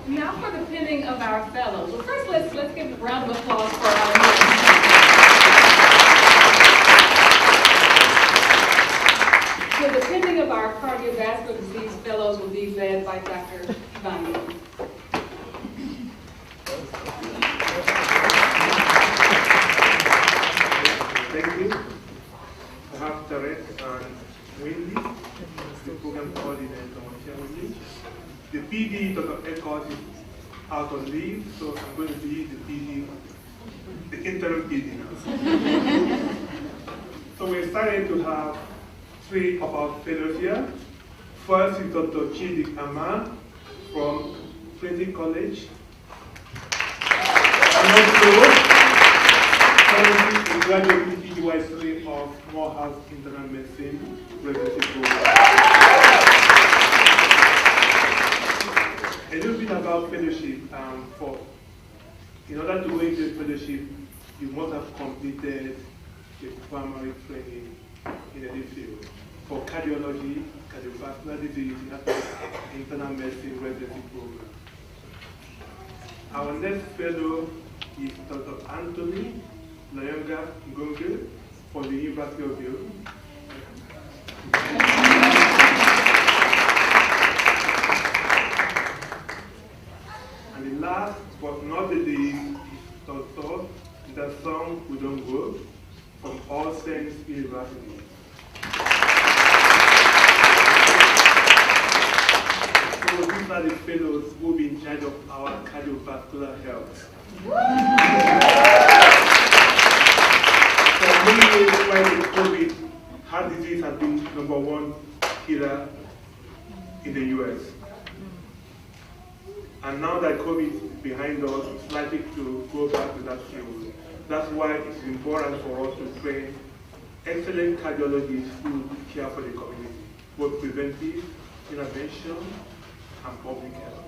Now for the pinning of our fellows. Well, first let's give a round of applause for our So the pinning of our cardiovascular disease fellows will be led by Dr. Vanya. Thank you. I have Tarek and Wendy, the program coordinator on here with me. The PD, Dr. Eckhart, is out on leave, so I'm going to be the PD, the interim PD now. So we're excited to have three of our fellows here. First is Dr. Chidi Ama from Trinity College. And also, currently a graduate PGY3 of Morehouse Internal Medicine residency program. A little bit about fellowship. In order to go into fellowship, you must have completed a primary training in a field. For cardiology, cardiovascular disease, you have to internal medicine residency program. Our next fellow is Dr. Anthony Layonga Ngonge for the University of York. And the last but not the least is Dr. Dasong Udongo from All Saints University. So these are the fellows who will be in charge of our cardiovascular health. For many years, when COVID, heart disease has been #1 killer in the US. And now that COVID is behind us, it's likely to go back to that field. That's why it's important for us to train excellent cardiologists who care for the community, both preventive, intervention, and public health.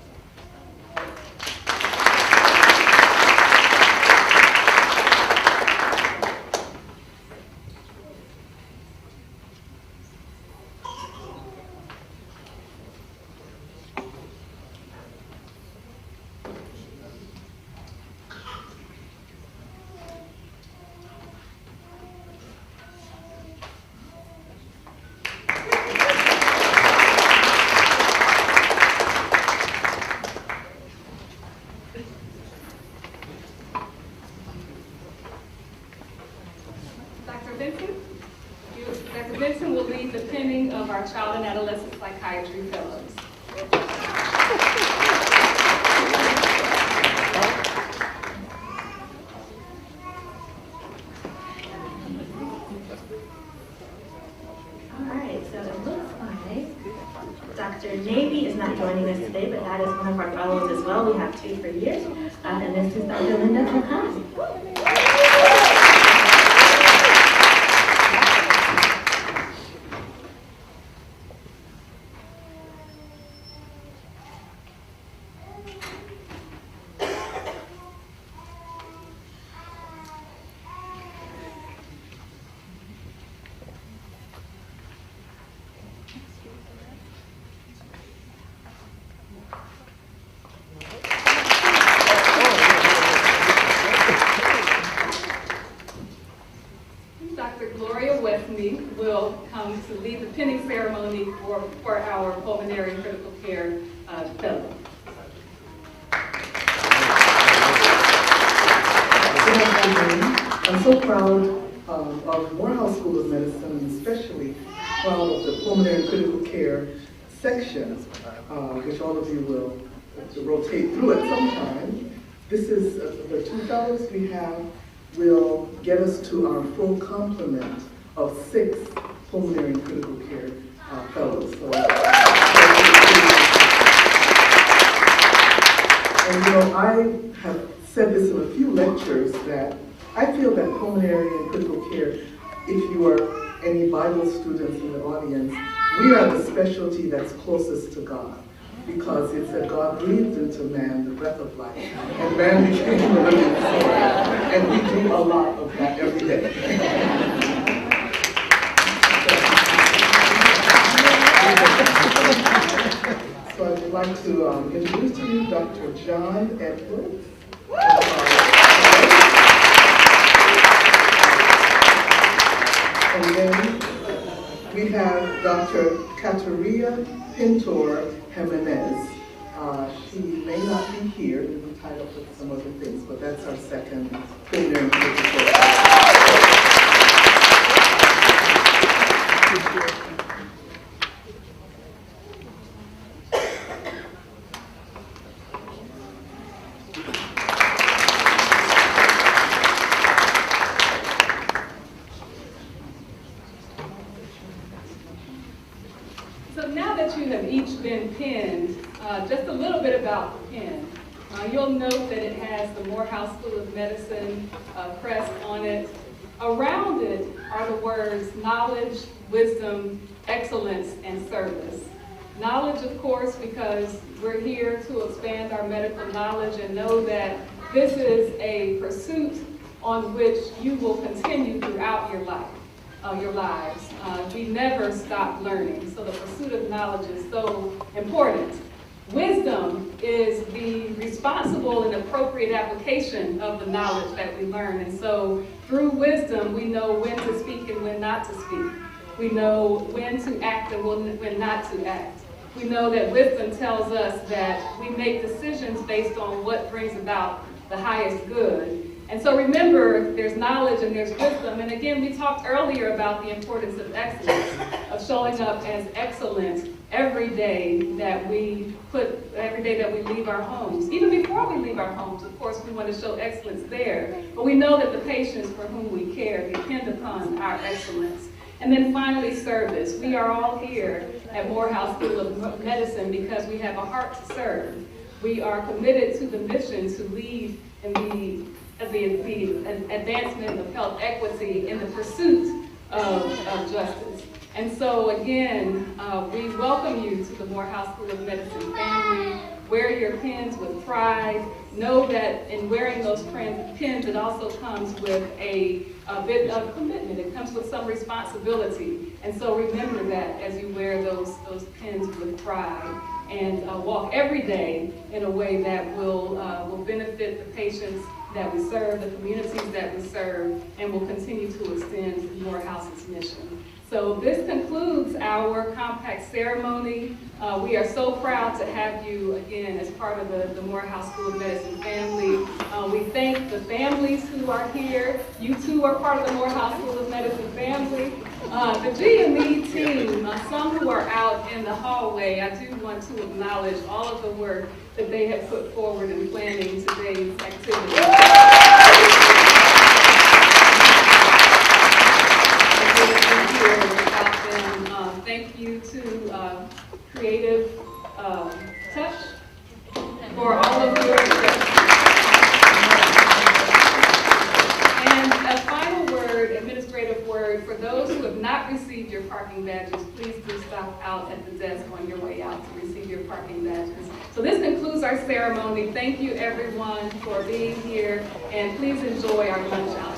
pinning of our Child and Adolescent Psychiatry Fellows. All right, so it looks like Dr. Navy is not joining us today, but that is one of our fellows as well. We have 2 for years, and this is Dr. Linda Takami. Will come to lead the pinning ceremony for our pulmonary and critical care fellow. Good afternoon. I'm so proud of Morehouse School of Medicine, and especially proud of the pulmonary and critical care section, which all of you will rotate through at some time. This is the 2 fellows we have will get us to our full complement of 6 pulmonary and critical care fellows. So, and you know, I have said this in a few lectures that I feel that pulmonary and critical care, if you are any Bible students in the audience, we are the specialty that's closest to God. Because it said God breathed into man the breath of life, and man became a living soul. And we do a lot of that every day. So I would like to introduce to you Dr. John Edwards. And then we have Dr. Caterina Pintor Jimenez. She may not be here, we'll be tied up with some other things, but that's our second pulmonary and critical care. So now that you have each been pinned, just a little bit about the pin. You'll note that it has the Morehouse School of Medicine crest on it. Around it are the words knowledge, wisdom, excellence, and service. Knowledge, of course, because we're here to expand our medical knowledge and know that this is a pursuit on which you will continue throughout your life. Your lives. We never stop learning, so the pursuit of knowledge is so important. Wisdom is the responsible and appropriate application of the knowledge that we learn, and so through wisdom we know when to speak and when not to speak. We know when to act and when not to act. We know that wisdom tells us that we make decisions based on what brings about the highest good. And so remember, there's knowledge and there's wisdom. And again, we talked earlier about the importance of excellence, of showing up as excellent every day that we leave our homes. Even before we leave our homes, of course, we want to show excellence there. But we know that the patients for whom we care depend upon our excellence. And then finally, service. We are all here at Morehouse School of Medicine because we have a heart to serve. We are committed to the mission to lead in the advancement of health equity in the pursuit of justice. And so again, we welcome you to the Morehouse School of Medicine family. Wear your pins with pride. Know that in wearing those pins, it also comes with a bit of commitment. It comes with some responsibility. And so remember that as you wear those pins with pride and walk every day in a way that will benefit the patients that we serve, the communities that we serve, and will continue to extend Morehouse's mission. So this concludes our compact ceremony. We are so proud to have you again as part of the Morehouse School of Medicine family. We thank the families who are here. You too are part of the Morehouse School of Medicine family. The GME team, some who are out in the hallway, I do want to acknowledge all of the work that they have put forward in planning today's activity. Without them, thank you to Creative Touch for all of your And a final word, administrative word, for those who have not received your parking badges, please do stop out at the desk on your way out to receive your parking badges. So this concludes our ceremony. Thank you everyone for being here, and please enjoy our lunch out.